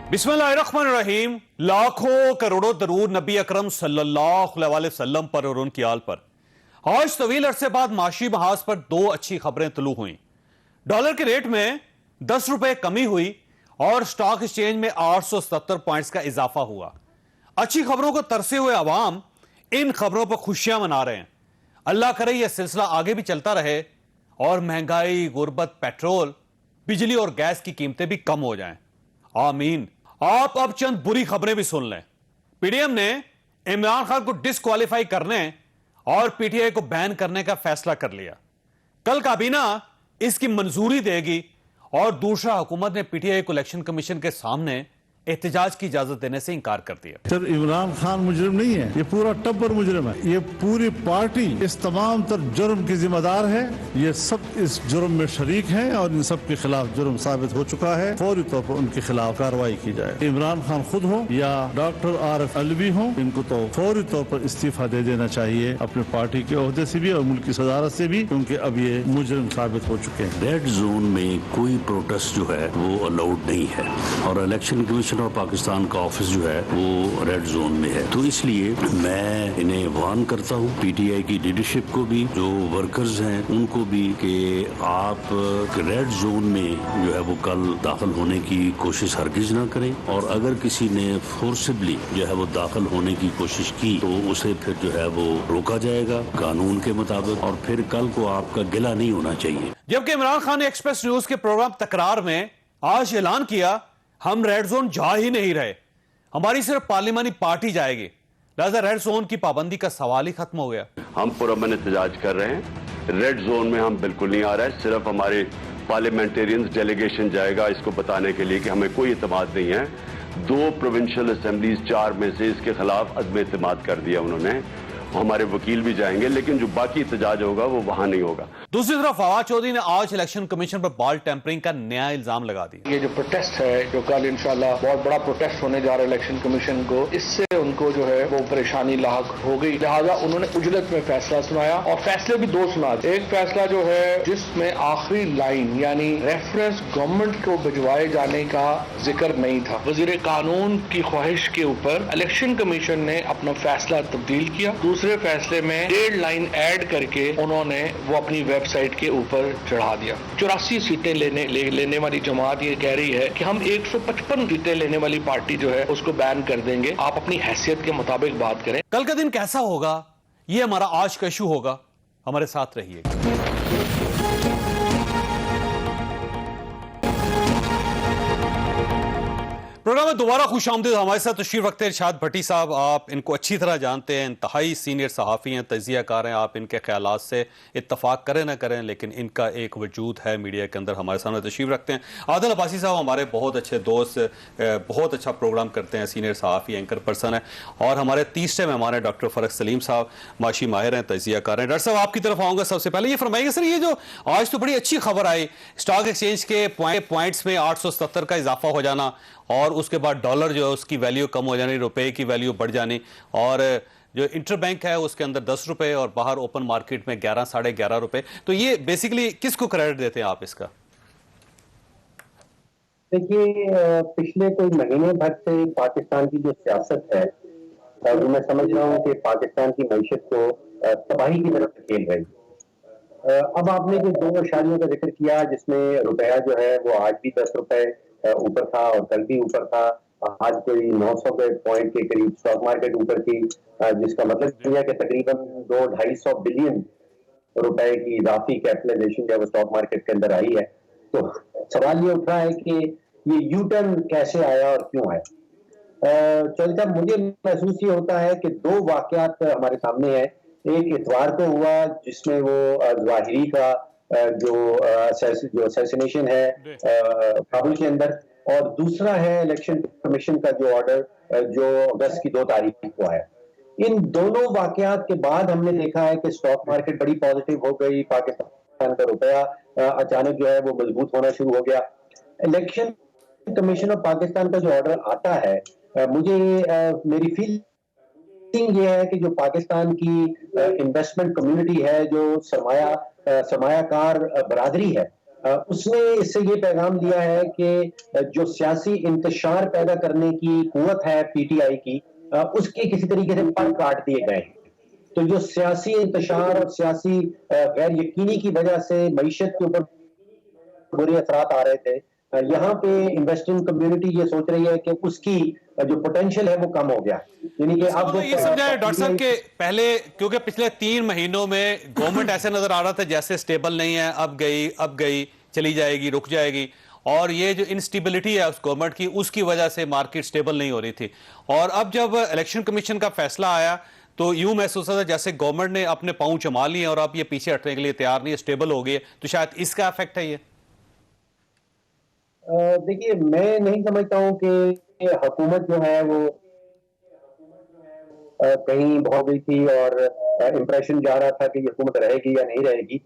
बिस्मिल्लाहिर्रहमानिर्रहीम। लाखों करोड़ों दरूद नबी अकरम सल्लल्लाहु अलैहि वसल्लम पर और उनकी आल पर। आज तवील अरसे बाद माशी महाज पर दो अच्छी खबरें तुलू हुई। डॉलर के रेट में 10 रुपए कमी हुई और स्टॉक एक्सचेंज में 870 पॉइंट्स का इजाफा हुआ। अच्छी खबरों को तरसे हुए अवाम इन खबरों पर खुशियां मना रहे हैं। अल्लाह करे यह सिलसिला आगे भी चलता रहे और महंगाई, गुर्बत, पेट्रोल, बिजली और गैस की कीमतें भी कम हो जाएं। आमीन। आप अब चंद बुरी खबरें भी सुन लें। पीडीएम ने इमरान खान को डिस्क्वालीफाई करने और पीटीआई को बैन करने का फैसला कर लिया। कल काबीना इसकी मंजूरी देगी और दूसरा हुकूमत ने पीटीआई को इलेक्शन कमीशन के सामने एहतजाज की इजाजत देने से इनकार कर दिया। सर, इमरान खान मुजरिम नहीं है, ये पूरा टब्बर मुजरिम है। ये पूरी पार्टी इस तमाम तर जुर्म की जिम्मेदार है। ये सब इस जुर्म में शरीक हैं और इन सब के खिलाफ जुर्म साबित हो चुका है। फौरी तौर पर उनके खिलाफ कार्रवाई की जाए। इमरान खान खुद हो या डॉक्टर आरिफ अलवी हो, इनको तो फौरी तौर पर इस्तीफा दे देना चाहिए अपने पार्टी के ओहदे से भी और मुल्क की सदारत से भी, क्योंकि अब ये मुजरिम साबित हो चुके हैं। रेड जोन में कोई प्रोटेस्ट जो है वो अलाउड नहीं है और इलेक्शन कमीशन और पाकिस्तान का ऑफिस जो है वो रेड जोन में है। तो इसलिए मैं इन्हें वार्न करता हूँ, पीटीआई की लीडरशिप को भी, जो वर्कर्स हैं उनको भी, कि आप रेड जोन में जो है वो कल दाखिल होने की कोशिश हरगिज ना करें और अगर किसी ने फोर्सिबली जो है वो दाखिल होने की कोशिश की तो उसे फिर जो है वो रोका जाएगा कानून के मुताबिक और फिर कल को आपका गिला नहीं होना चाहिए। जबकि इमरान खान ने एक्सप्रेस न्यूज के प्रोग्राम तकरार में आज ऐलान किया, हम रेड जोन जा ही नहीं रहे, हमारी सिर्फ पार्लिमानी पार्टी जाएगी, लिहाजा रेड जोन की पाबंदी का सवाल ही खत्म हो गया। हम पुरअमन एहतजाज कर रहे हैं, रेड जोन में हम बिल्कुल नहीं आ रहे हैं। सिर्फ हमारे पार्लियामेंटेरियंस डेलीगेशन जाएगा इसको बताने के लिए कि हमें कोई इत्मीनान नहीं है। 2 प्रोविंशियल असेंबलीज 4 में से इसके खिलाफ अदम इत्मीनान कर दिया उन्होंने। हमारे वकील भी जाएंगे, लेकिन जो बाकी एहतजाज होगा वो वहां नहीं होगा। दूसरी तरफ फवाद चौधरी ने आज इलेक्शन कमीशन पर बॉल टेम्परिंग का नया इल्जाम लगा दिया। ये जो प्रोटेस्ट है, जो कल इंशाल्लाह बहुत बड़ा प्रोटेस्ट होने जा रहा है इलेक्शन कमीशन को, इससे उनको जो है वो परेशानी लाहक हो गई। लिहाजा उन्होंने उजलत में फैसला सुनाया और फैसले भी 2 सुना। एक फैसला जो है जिसमें आखिरी लाइन यानी रेफरेंस गवर्नमेंट को भिजवाए जाने का जिक्र नहीं था। वजीर कानून की ख्वाहिश के ऊपर इलेक्शन कमीशन ने अपना फैसला तब्दील किया। दूसरे फैसले में 1.5 लाइन ऐड करके उन्होंने वो अपनी वेबसाइट के ऊपर चढ़ा दिया। 84 सीटें लेने वाली जमात ये कह रही है कि हम 155 सीटें लेने वाली पार्टी जो है उसको बैन कर देंगे। आप अपनी हैसियत के मुताबिक बात करें। कल का दिन कैसा होगा ये हमारा आज का इशू होगा। हमारे साथ रहिए। प्रोग्राम में दोबारा खुशामदीद। हमारे साथ तशरीफ रखते हैं इरशाद भट्टी साहब। आप इनको अच्छी तरह जानते हैं, इंतहाई सीनियर सहाफ़ी हैं, तजियाकार हैं। आप इनके ख्यालात से इत्तफाक करें ना करें, लेकिन इनका एक वजूद है मीडिया के अंदर। हमारे सामने तशरीफ रखते हैं आदिल अब्बासी साहब, हमारे बहुत अच्छे दोस्त, बहुत अच्छा प्रोग्राम करते हैं, सीनियर सहाफ़ी एंकर पर्सन है। और हमारे तीसरे मेहमान हैं डॉक्टर फ़रख सलीम साहब, माशी माहिर हैं, तजियाकार हैं। डॉक्टर साहब आपकी तरफ आऊँगा। सबसे पहले ये फरमाइएगा सर, ये जो आज तो बड़ी अच्छी खबर आई, स्टॉक एक्सचेंज के पॉइंट्स में 870 का इजाफा हो जाना और उसके बाद डॉलर जो है उसकी वैल्यू कम हो जानी, रुपए की वैल्यू बढ़ जानी, और जो इंटर बैंक है उसके अंदर 10 रुपए और बाहर ओपन मार्केट में 11 साढ़े 11 रुपए। तो ये बेसिकली किसको क्रेडिट देते हैं आप इसका? देखिए, पिछले कोई महीने भर से पाकिस्तान की जो सियासत है वो मैं समझ रहा हूँ कि पाकिस्तान की मईशत को तबाही की तरफ धकेल रही है। अब आपने जो 2 इशारियों का जिक्र किया जिसमें रुपया जो है वो आज भी 10 रुपए ऊपर था और कल भी ऊपर था। आज कोई 900 पॉइंट के करीब स्टॉक मार्केट ऊपर थी, जिसका मतलब यह है कि तकरीबन 200-250 बिलियन रुपए की इजाफी कैपिटलाइजेशन जब स्टॉक मार्केट के अंदर आई है। तो सवाल ये उठ रहा है कि ये यू टर्न कैसे आया और क्यों आया। चौधरी साहब, मुझे महसूस ये होता है कि 2 वाकयात हमारे सामने हैं। एक इतवार को हुआ जिसमें वो ज़वाहिरी का जो असैसिनेशन है काबुल के अंदर, और दूसरा है इलेक्शन कमीशन का जो ऑर्डर जो अगस्त की 2 तारीख को आया। इन दोनों वाकयात के बाद हमने देखा है कि स्टॉक मार्केट बड़ी पॉजिटिव हो गई, पाकिस्तान का रुपया अचानक जो है वो मजबूत होना शुरू हो गया। इलेक्शन कमीशन ऑफ पाकिस्तान का जो ऑर्डर आता है, मुझे मेरी फीलिंग ये है कि जो पाकिस्तान की इन्वेस्टमेंट कम्युनिटी है, जो सरमायाकार बरादरी है, उसने इससे ये पैगाम दिया है कि जो सियासी इंतशार पैदा करने की कुव्वत है पीटीआई की, उसके किसी तरीके से पर काट दिए गए हैं। तो जो सियासी इंतशार और सियासी गैर यकीनी की वजह से मईशत के ऊपर बुरे असरात आ रहे थे, यहाँ पे इन्वेस्टिंग कम्युनिटी ये सोच रही है कि उसकी जो पोटेंशियल है वो कम हो गया। यानी कि अब ये समझाया डॉक्टर साहब के पहले, क्योंकि पिछले 3 महीनों में गवर्नमेंट ऐसे नजर आ रहा था जैसे स्टेबल नहीं है, अब गई चली जाएगी, रुक जाएगी, और ये जो इंस्टेबिलिटी है उस गवर्नमेंट की, उसकी वजह से मार्केट स्टेबल नहीं हो रही थी। और अब जब इलेक्शन कमीशन का फैसला आया तो यूं महसूस होता जैसे गवर्नमेंट ने अपने पांव जमा लिए और अब ये पीछे हटने के लिए तैयार नहीं है, स्टेबल हो गई है। तो शायद इसका इफेक्ट है ये। देखिए, मैं नहीं समझता हूं कि हुकूमत जो है वो कहीं बहुत गई थी और इंप्रेशन जा रहा था कि ये हुकूमत रहेगी या नहीं रहेगी।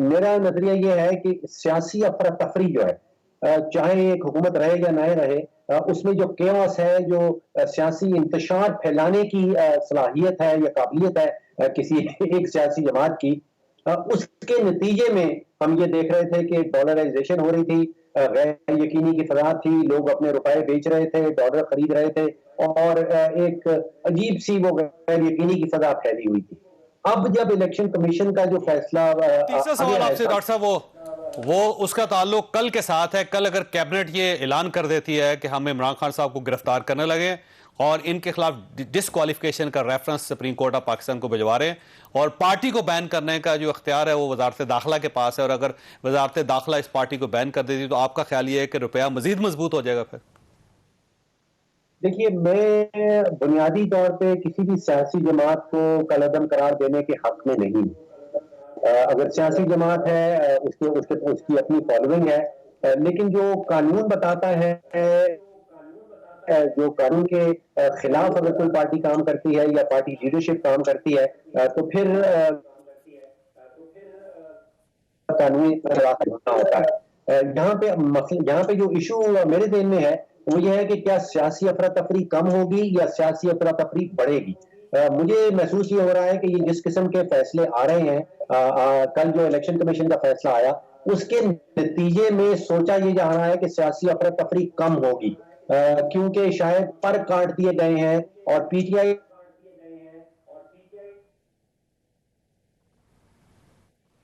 मेरा नजरिया ये है कि सियासी अफरा तफरी जो है, चाहे एक हुकूमत रहे या ना रहे, उसमें जो केओस है, जो सियासी इंतशार फैलाने की सलाहियत है या काबिलियत है किसी एक सियासी जमात की, उसके नतीजे में हम ये देख रहे थे कि डॉलराइजेशन हो रही थी, गैर यकीनी की फजा थी, लोग अपने रुपए बेच रहे थे, डॉलर खरीद रहे थे, और एक अजीब सी वो गैर यकीनी की फजा फैली हुई थी। अब जब इलेक्शन कमीशन का जो फैसला, तीसरा सवाल आपसे डॉक्टर साहब, वो उसका ताल्लुक कल के साथ है। कल अगर कैबिनेट ये ऐलान कर देती है कि हम इमरान खान साहब को गिरफ्तार करने लगे और इनके खिलाफ डिस्क्वालिफिकेशन का reference supreme court of Pakistan को भिजवा रहे हैं, और पार्टी को बैन करने का जो इख्तियार है वो वजारत दाखिला के पास है, और अगर वजारत दाखिला इस पार्टी को बैन कर देती तो आपका ख्याल ये है कि रुपया मजीद मजबूत हो जाएगा फिर? देखिए, मैं बुनियादी तौर पे किसी भी सियासी जमात को कलअदम करार देने के हक में नहीं। अगर सियासी जमात है, उसकी अपनी फॉलोइंग है, लेकिन जो कानून बताता है, जो कानून के खिलाफ अगर कोई पार्टी काम करती है या पार्टी लीडरशिप काम करती है, तो फिर कानूनी होना होता है। यहाँ पे जो इशू मेरे ज़हन में है वो ये है कि क्या सियासी अफरा तफरी कम होगी या सियासी अफरा तफरी बढ़ेगी। मुझे महसूस ये हो रहा है कि ये जिस किस्म के फैसले आ रहे हैं, कल जो इलेक्शन कमीशन का फैसला आया, उसके नतीजे में सोचा ये जा रहा है कि सियासी अफरा तफरी कम होगी, क्योंकि शायद पर काट दिए गए हैं और पीटीआई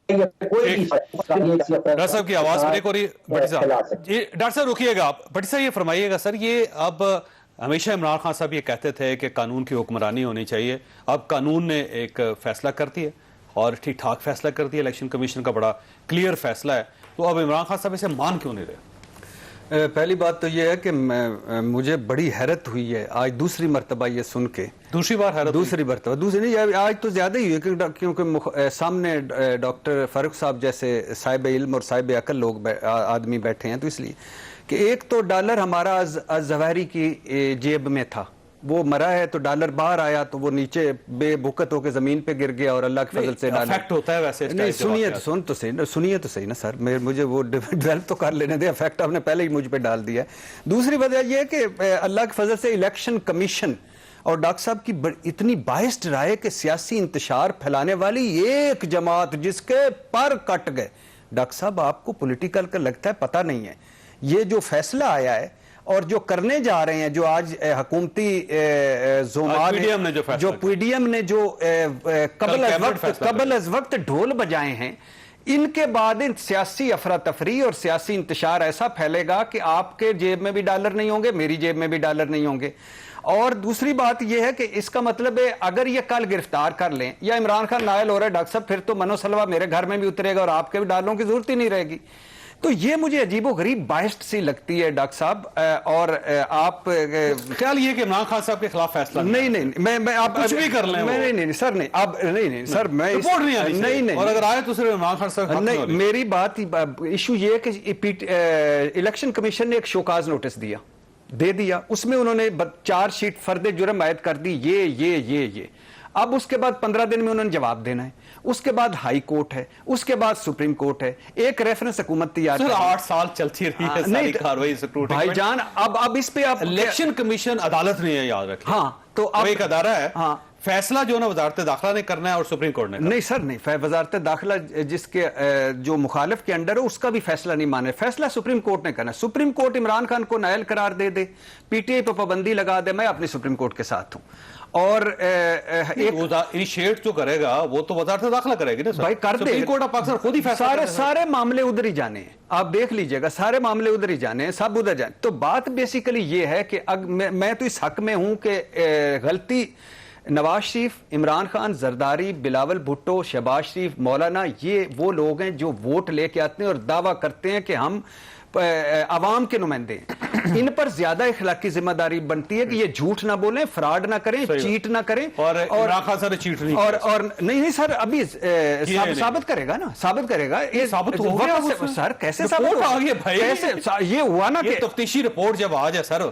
डॉक्टर साहब की आवाज ब्रेक हो रही है। भट्टी साहब, डॉक्टर साहब रुकिएगा आप। भट्टी साहब ये फरमाइएगा सर, ये अब हमेशा इमरान खान साहब ये कहते थे कि कानून की हुक्मरानी होनी चाहिए, अब कानून ने एक फैसला कर दिया और ठीक ठाक फैसला कर दिया, इलेक्शन कमीशन का बड़ा क्लियर फैसला है, तो अब इमरान खान साहब इसे मान क्यों नहीं रहे? पहली बात तो ये है कि मुझे बड़ी हैरत हुई है आज दूसरी मरतबा ये सुन के। दूसरी मरतबा दूसरी नहीं, आज तो ज्यादा ही है, क्योंकि सामने डॉक्टर फारूक साहब जैसे साहिब इल्म और साहिब अकल लोग आदमी बैठे हैं, तो इसलिए कि एक तो डॉलर हमारा जवाहरी की जेब में था, वो मरा है, तो डॉलर बाहर आया तो वो नीचे बेबुकत होकर जमीन पे गिर गया, और अल्लाह के फजल से डॉलर इफेक्ट होता है वैसे। नहीं, सुनिए तो सही ना सर, मुझे वो डेवलप तो कर लेने दे, इफेक्ट आपने पहले ही मुझ पे डाल दिया। दूसरी वजह यह है कि अल्लाह के फजल से इलेक्शन कमीशन और डॉक्टर साहब की इतनी बाइस्ड राय के सियासी इंतशार फैलाने वाली एक जमात जिसके पर कट गए। डॉक्टर साहब, आपको पॉलिटिकल का लगता है पता नहीं है, ये जो फैसला आया है और जो करने जा रहे हैं, जो आज हुकूमती पीडीएम ने जो कबल अज वक्त ढोल बजाए हैं, इनके बाद इन सियासी अफरा तफरी और सियासी इंतशार ऐसा फैलेगा कि आपके जेब में भी डॉलर नहीं होंगे, मेरी जेब में भी डॉलर नहीं होंगे। और दूसरी बात यह है कि इसका मतलब है अगर ये कल गिरफ्तार कर लें या इमरान खान नायल हो रहा है डॉक्टर साहब, फिर तो मनोसलवा मेरे घर में भी उतरेगा और आपके भी डॉलरों की जरूरत ही नहीं रहेगी। तो ये मुझे अजीबोगरीब बाइस्ड सी लगती है डॉक्टर साहब। और आप ख्याल ये कि इमरान खान साहब के खिलाफ फैसला नहीं, मैं आप कुछ भी कर लें, नहीं सर, नहीं आप नहीं सर, मैं रिपोर्ट नहीं, और अगर आए तो सिर्फ इमरान खान साहब नहीं। मेरी बात इशू ये है कि इलेक्शन कमीशन ने एक शोकाज नोटिस दे दिया, उसमें उन्होंने चार्जशीट फर्द जुर्म आयद कर दी, ये। अब उसके बाद 15 दिन में उन्होंने जवाब देना है, उसके बाद हाई कोर्ट है, उसके बाद सुप्रीम कोर्ट है, एक रेफरेंस हुकूमत तैयार 8 साल चलती रही है सारी कार्रवाई भाईजान। अब इस पे आप इलेक्शन कमीशन अदालत नहीं है, याद रखें। हाँ, तो अब एक अदारा है, हाँ, फैसला जो ना वजारत दाखिला ने करना है और सुप्रीम कोर्ट ने करना नहीं सर, नहीं, वजारत दाखिला जिसके जो मुखालिफ के अंडर है उसका भी फैसला नहीं माने, फैसला सुप्रीम कोर्ट ने करना। सुप्रीम कोर्ट इमरान खान को नायल करार दे दे, पीटीआई पर पाबंदी लगा दे, मैं अपनी सुप्रीम कोर्ट के साथ हूं। और एक इनिशिएट जो करेगा वो तो वजारत दाखिला करेगी ना सर। भाई कर दे, सुप्रीम कोर्ट ऑफ पाकिस्तान खुद ही फैसला सारे मामले उधर ही जाने हैं, आप देख लीजिएगा, सारे मामले उधर ही जाने हैं, सब उधर जाने। तो बात बेसिकली ये है कि मैं तो इस हक में हूं कि गलती नवाज शरीफ, इमरान खान, जरदारी, बिलावल भुट्टो, शहबाज शरीफ, मौलाना, ये वो लोग हैं जो वोट लेके आते हैं और दावा करते हैं कि हम अवाम के नुमाइंदे हैं। इन पर ज्यादा इखलाकी जिम्मेदारी बनती है कि ये झूठ ना बोलें, फ्रॉड ना करें, चीट ना करें। और इमरान खान सर चीट नहीं और नहीं सर, अभी साबित करेगा ना, साबित करेगा। ये साबित हो गया सर, कैसे साबित आ गया भाई? कैसे ये हुआ ना कि तफ्तीशी रिपोर्ट जब आ जाए सर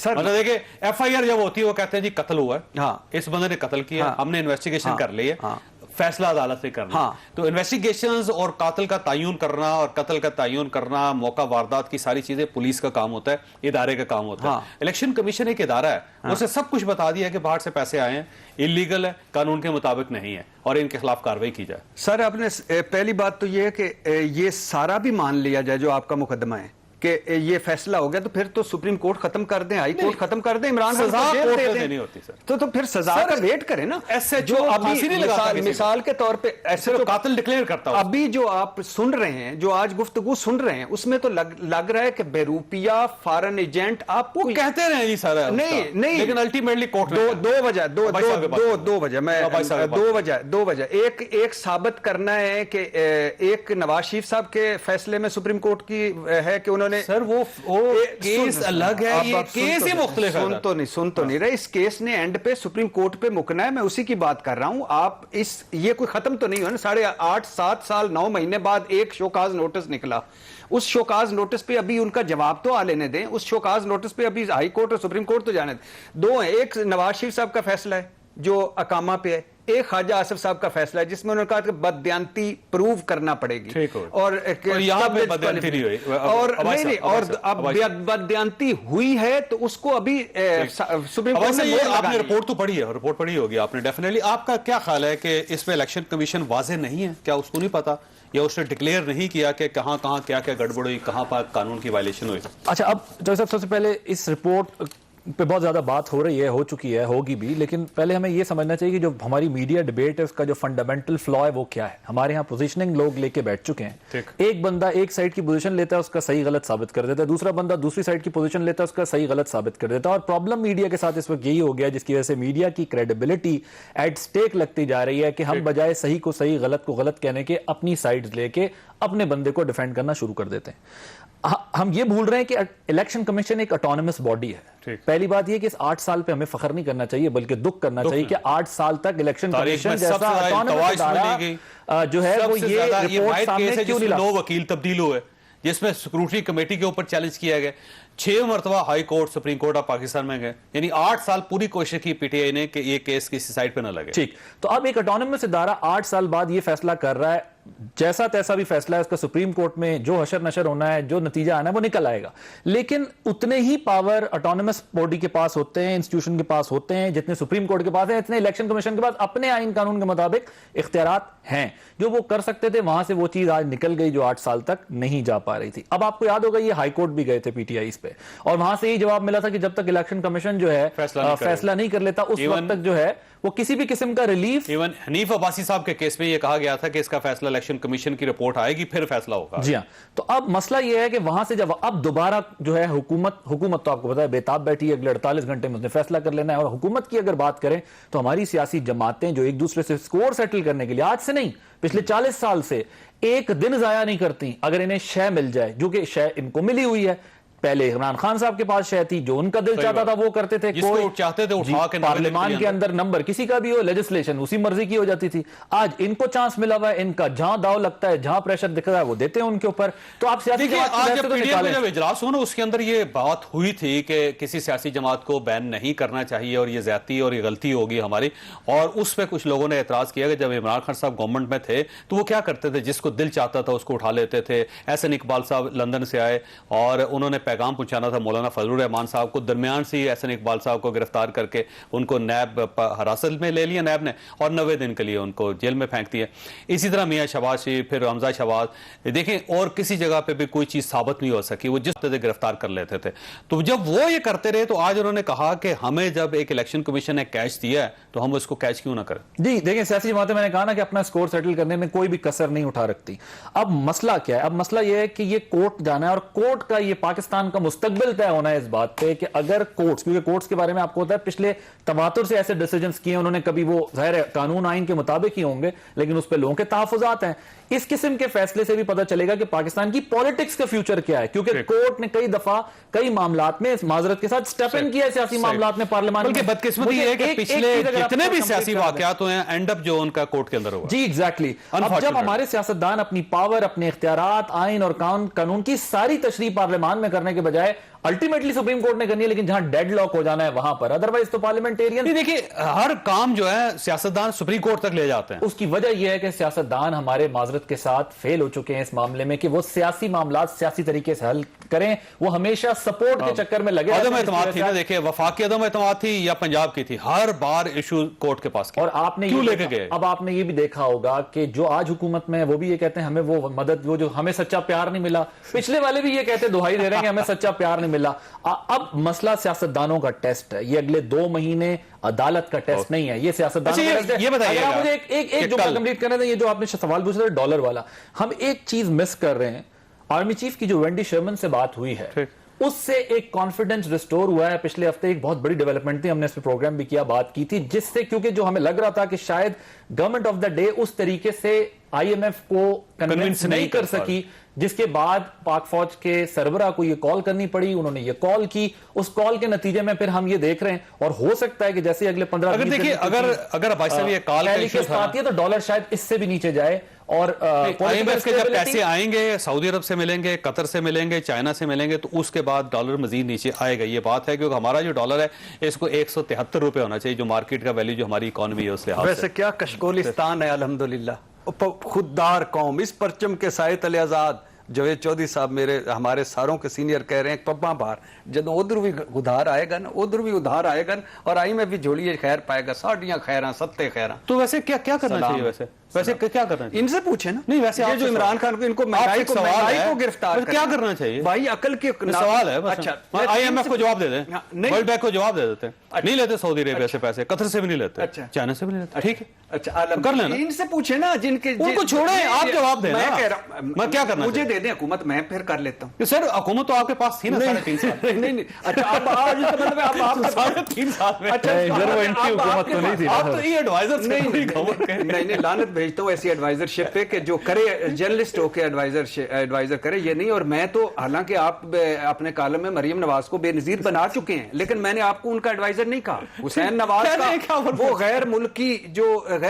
मतलब देखिए एफआईआर जब होती है वो कहते हैं जी कत्ल हुआ है, हाँ, इस बंदे ने कत्ल किया, हाँ, हमने इन्वेस्टिगेशन कर ली है, हाँ, फैसला अदालत से करना। हाँ। तो इन्वेस्टिगेशंस और कातिल का तयन करना और कत्ल का तयन करना, मौका वारदात की सारी चीजें पुलिस का काम होता है, इदारे का काम होता हाँ। है। इलेक्शन कमीशन एक इदारा है, हाँ। उसे सब कुछ बता दिया कि बाहर से पैसे आए हैं, इलीगल है, कानून के मुताबिक नहीं है और इनके खिलाफ कार्रवाई की जाए। सर आपने पहली बात तो यह है कि ये सारा भी मान लिया जाए जो आपका मुकदमा है कि ये फैसला हो गया, तो फिर तो सुप्रीम कोर्ट खत्म कर दें, हाई कोर्ट खत्म कर दें, इमरान खान को जेल दे दें। नहीं होती सर, तो फिर सजा का वेट करें ना। ऐसे जो अभी मिसाल के तौर पे ऐसे तो कातिल डिक्लेयर करता हूं। अभी जो आप सुन रहे हैं, जो आज गुफ्तगू सुन रहे हैं, उसमें तो लग रहा है कि बेरूपिया फॉरेन एजेंट आप वो कहते रहे जी सर। नहीं, लेकिन अल्टीमेटली कोर्ट दो वजह एक साबित करना है कि एक नवाज शरीफ साहब के फैसले में सुप्रीम कोर्ट की है कि उन्होंने सर वो केस अलग है, ये केस ही मुख्तलिफ है। सुन तो नहीं रहे, इस केस ने एंड पे सुप्रीम कोर्ट पे मुकना है, मैं उसी की बात कर रहा हूं। आप ये कोई खत्म तो नहीं हुआ ना, 8.5-7 साल 9 महीने बाद एक शोकाज नोटिस निकला, उस शोकाज नोटिस पे अभी उनका जवाब तो आ लेने दें, उस शोकाज नोटिस पे अभी हाई कोर्ट और सुप्रीम कोर्ट तो जाने दें। दो है, एक नवाज शरीफ साहब का फैसला है जो अकामा पे है, एक ख्वाजा आसिफ साहब का फैसला है जिसमें उन्होंने कहा कि बददियानती प्रूव करना पड़ेगी, और यहां पे बददियानती नहीं हुई, और नहीं, और अब बददियानती हुई है तो उसको अभी सुप्रीम कोर्ट ने आपने रिपोर्ट तो पढ़ी है, रिपोर्ट पढ़ी होगी आपने डेफिनेटली। आपका क्या ख्याल है कि इसमें इलेक्शन कमीशन वाज़ेह नहीं है, क्या उसको नहीं पता या उसने डिक्लेयर नहीं किया कि कहां कहां क्या क्या गड़बड़ हुई, कहां पर कानून की वायलेशन हुई? अच्छा, अब जैसे सबसे पहले इस रिपोर्ट पे बहुत ज़्यादा बात हो रही है, हो चुकी है, होगी भी, लेकिन पहले हमें ये समझना चाहिए कि जो हमारी मीडिया डिबेट है उसका जो फंडामेंटल फ्लॉ है वो क्या है। हमारे यहाँ पोजीशनिंग लोग लेके बैठ चुके हैं, एक बंदा एक साइड की पोजीशन लेता है, उसका सही गलत साबित कर देता है, दूसरा बंदा दूसरी साइड की पोजीशन लेता है, उसका सही गलत साबित कर देता है। और प्रॉब्लम मीडिया के साथ इस वक्त यही हो गया, जिसकी वजह से मीडिया की क्रेडिबिलिटी एट स्टेक लगती जा रही है कि हम बजाय सही को सही, गलत को गलत कहने के अपनी साइड लेके अपने बंदे को डिफेंड करना शुरू कर देते हैं। हम ये भूल रहे हैं कि इलेक्शन कमीशन एक ऑटोनमस बॉडी है। पहली बात ये कि इस 8 साल पे हमें फख्र नहीं करना चाहिए बल्कि दुख करना चाहिए कि 8 साल तक इलेक्शन कमीशन जैसा ऑटोनमस इदारा जो है वो ये रिपोर्ट सामने क्यों नहीं ला। 9 वकील तब्दील हुए जिसमें स्क्रूटनी कमेटी के ऊपर चैलेंज किया गया, 6 मरतबा high court, supreme court of Pakistan में गए, यानी 8 साल पूरी कोशिश की पीटीआई ने कि ये केस किसी साइड पे ना लगे। ठीक, तो अब एक ऑटोनमस इदारा 8 साल बाद ये फैसला कर रहा है, जैसा तैसा भी फैसला है उसका सुप्रीम कोर्ट में जो हशर नशर होना है, जो नतीजा आना है वो निकल आएगा। लेकिन उतने ही पावर ऑटोनमस बॉडी के पास होते हैं, इंस्टीट्यूशन के पास होते हैं जितने सुप्रीम कोर्ट के पास है, इतने इलेक्शन कमीशन के पास अपने आईन कानून के मुताबिक इख्तियारात हैं। जो वो कर सकते थे वहां से वो चीज आज निकल गई जो 8 साल तक नहीं जा पा रही थी। अब आपको याद होगा ये हाई कोर्ट भी गए थे पीटीआई पे, और वहां से ये जवाब मिला था कि जब तक इलेक्शन कमीशन जो है फैसला नहीं कर लेता उस वक्त तक जो है वो किसी भी किस्म का रिलीफ। इवन हनीफ अब्बासी साहब के केस में ये कहा गया था कि इसका फैसला इलेक्शन कमीशन की रिपोर्ट आएगी फिर फैसला होगा। जी हां, तो अब मसला ये है कि वहां से जब अब दोबारा जो है हुकूमत तो आपको पता है बेताब बैठी है, अगले 48 घंटे में उसने फैसला कर लेना है। और हुकूमत की अगर बात करें तो हमारी सियासी जमातें जो एक दूसरे से स्कोर सेटल करने के लिए आज से नहीं पिछले 40 साल से एक दिन जाया नहीं करती अगर इन्हें शय मिल जाए, जो कि शय इनको मिली हुई है। पहले इमरान खान साहब के पास शय थी, जो उनका दिल चाहता था वो करते थे, कोई चाहते थे उठा के पार्लियामान के अंदर नंबर किसी का भी हो, लेजिस्लेशन उसी मर्जी की हो जाती थी। आज इनको चांस मिला हुआ है, इनका जहां दाव लगता है, जहां प्रेशर दिख रहा है वो देते हैं उनके ऊपर। तो आप सियासी जब इजलास हुआ ना उसके अंदर ये बात हुई थी कि किसी सियासी जमात को बैन नहीं करना चाहिए और ये ज्यादती और ये गलती होगी हमारी। और उस पर कुछ लोगों ने एतराज किया कि जब इमरान खान साहब गवर्नमेंट में थे तो वो क्या करते थे, जिसको दिल चाहता था उसको उठा लेते थे। एहसन इकबाल साहब लंदन से आए और उन्होंने पैगाम पहुंचाना था मौलाना फजलुर रहमान साहब को, दरमियान से एहसन इकबाल साहब को गिरफ्तार करके उनको नैब हिरासत में ले लिया नैब ने, और 90 दिन के लिए उनको जेल में फेंक दिया। इसी तरह मियां शहबाज शरीफ, फिर हमजा शहबाज, देखें और किसी जगह पे भी कोई चीज साबित नहीं हो सकी, वो जिस तरह गिरफ्तार कर लेते थे। तो जब वो ये करते रहे तो आज उन्होंने कहा कि हमें जब एक इलेक्शन कमीशन ने कैच दिया है तो हम उसको कैच क्यों ना करें। जी देखिए, सियासी जमातें, मैंने कहा ना कि अपना स्कोर सेटल करने में कोई भी कसर नहीं उठा रखती। अब मसला क्या है? अब मसला यह है कि ये कोर्ट जाना है, और कोर्ट का ये पाकिस्तान का मुस्तकबिल तय होना है इस बात पे कि अगर कोर्ट्स, क्योंकि कोर्ट्स के बारे में आपको होता है पिछले तवातुर से ऐसे डिसीजंस किए उन्होंने, कभी वो जाहिर है कानून आइन के मुताबिक ही होंगे लेकिन उस पर लोगों के तहफुजात हैं। इस किस्म के फैसले से भी पता चलेगा कि पाकिस्तान की पॉलिटिक्स का फ्यूचर क्या है, क्योंकि कोर्ट ने कई दफा कई मामलात में माजरत के साथ स्टेप इन किया सियासी मामलात में पार्लियामेंट में। बदकिस्मती है कि पिछले जितने भी सियासी वाकयात हुए हैं एंड अप जो उनका कोर्ट के अंदर हुआ। जी एग्जैक्टली। अब जब हमारे सियासतदान अपनी पावर, अपने इख्तियारात, आइन और कानून की सारी तशरीह पार्लियामान में करने के बजाय अल्टीमेटली सुप्रीम कोर्ट ने करनी है, लेकिन जहां डेडलॉक हो जाना है वहां पर, अदरवाइज तो पार्लियामेंटेरियन, देखिए हर काम जो है सियासतदान सुप्रीम कोर्ट तक ले जाते हैं। उसकी वजह यह है कि सियासतदान हमारे माजरत के साथ फेल हो चुके हैं इस मामले में कि वो सियासी मामला सियासी तरीके से हल करें। वो हमेशा सपोर्ट के चक्कर में लगे। अदम एतमाद थी ना, देखिए वफाक की अदम एतमाद थी या पंजाब की थी, हर बार इशू कोर्ट के पास। और आपने क्यों लेके गए? अब आपने ये भी देखा होगा कि जो आज हुकूमत में है वो भी ये कहते हैं हमें वो मदद, वो जो हमें सच्चा प्यार नहीं मिला, पिछले वाले भी ये कहते हैं, दुहाई दे रहे हैं कि हमें सच्चा प्यार नहीं मिला। अब मसला सियासतदानों का टेस्ट है, ये अगले 2 महीने अदालत का टेस्ट नहीं है, ये सियासतदानों का टेस्ट है। ये बताइए, अगर आप मुझे एक जो कंप्लीट करना था, ये जो आपने सवाल पूछा था डॉलर वाला, हम एक चीज मिस कर रहे हैं। आर्मी चीफ की जो वेंडी शर्मन से बात हुई है उससे एक कॉन्फिडेंस रिस्टोर हुआ है। पिछले हफ्ते एक बहुत बड़ी डेवलपमेंट थी, हमने इस पे प्रोग्राम भी किया, बात की थी, जिससे क्योंकि जो हमें लग रहा था कि शायद गवर्नमेंट ऑफ द डे उस तरीके से आईएमएफ को कन्विंस नहीं कर सकी, जिसके बाद पाक फौज के सरबरा को ये कॉल करनी पड़ी, उन्होंने ये कॉल की, उस कॉल के नतीजे में फिर हम ये देख रहे हैं। और हो सकता है कि जैसे अगले 15 अगर देखिए अगर भाई साहब ये कॉल आती है तो डॉलर शायद इससे भी नीचे जाए। और आईएमएफ के जब पैसे आएंगे, सऊदी अरब से मिलेंगे, कतर से मिलेंगे, चाइना से मिलेंगे, तो उसके बाद डॉलर मजीद नीचे आएगा। ये बात है, क्योंकि हमारा जो डॉलर है इसको 173 रुपए होना चाहिए, जो मार्केट का वैल्यू जो हमारी इकोनॉमी है उससे। वैसे क्या कशकोलिस्तान है, अल्हम्दुलिल्लाह, खुददार कौम, इस परचम के साए तले आजाद। जवेद चौधरी साहब मेरे हमारे सारों के सीनियर कह रहे हैं पब्बा बार जब उधर भी उधार आएगा ना, उधर भी उधार आएगा और आई में भी झोलिए खैर पाएगा, साड़ियां खैरा, सत्ते खैरा। तो वैसे क्या करना चाहिए? वैसे क्या करना चाहिए? इनसे पूछे ना। नहीं वैसे ये जो इमरान खान को, इनको महंगाई को गिरफ्तार क्या करना चाहिए भाई? अकल के सवाल है। अच्छा आईएमएफ को जवाब दे दें, वर्ल्ड बैंक को जवाब दे देते हैं, नहीं लेते सऊदी अरेबिया से पैसे, कतर से भी नहीं लेते, चाइना से भी नहीं लेते, ठीक है? अच्छा कर लेना। इनसे पूछे ना, जिनके उनको छोड़े, आप जवाब दें। मैं कह रहा हूं मैं क्या करना, मुझे दे दें हुकूमत, मैं फिर कर लेता हूं। सर हुकूमत तो आपके पास थी ना 3.5 साल। नहीं अच्छा अब आज तो मतलब आप 3.5 साल में। अच्छा हुकूमत तो नहीं थी, आप तो ये एडवाइजर नहीं लानत भेजता हूँ ऐसी एडवाइजरशिप पे कि जो करे जर्नलिस्ट होके एडवाइजर करे, ये नहीं। और मैं तो हालांकि आप अपने कॉलम में मरियम नवाज को बेनजीर बना चुके हैं, लेकिन मैंने आपको उनका एडवाइजर नहीं कहा। हुसैन नवाज का वो गैर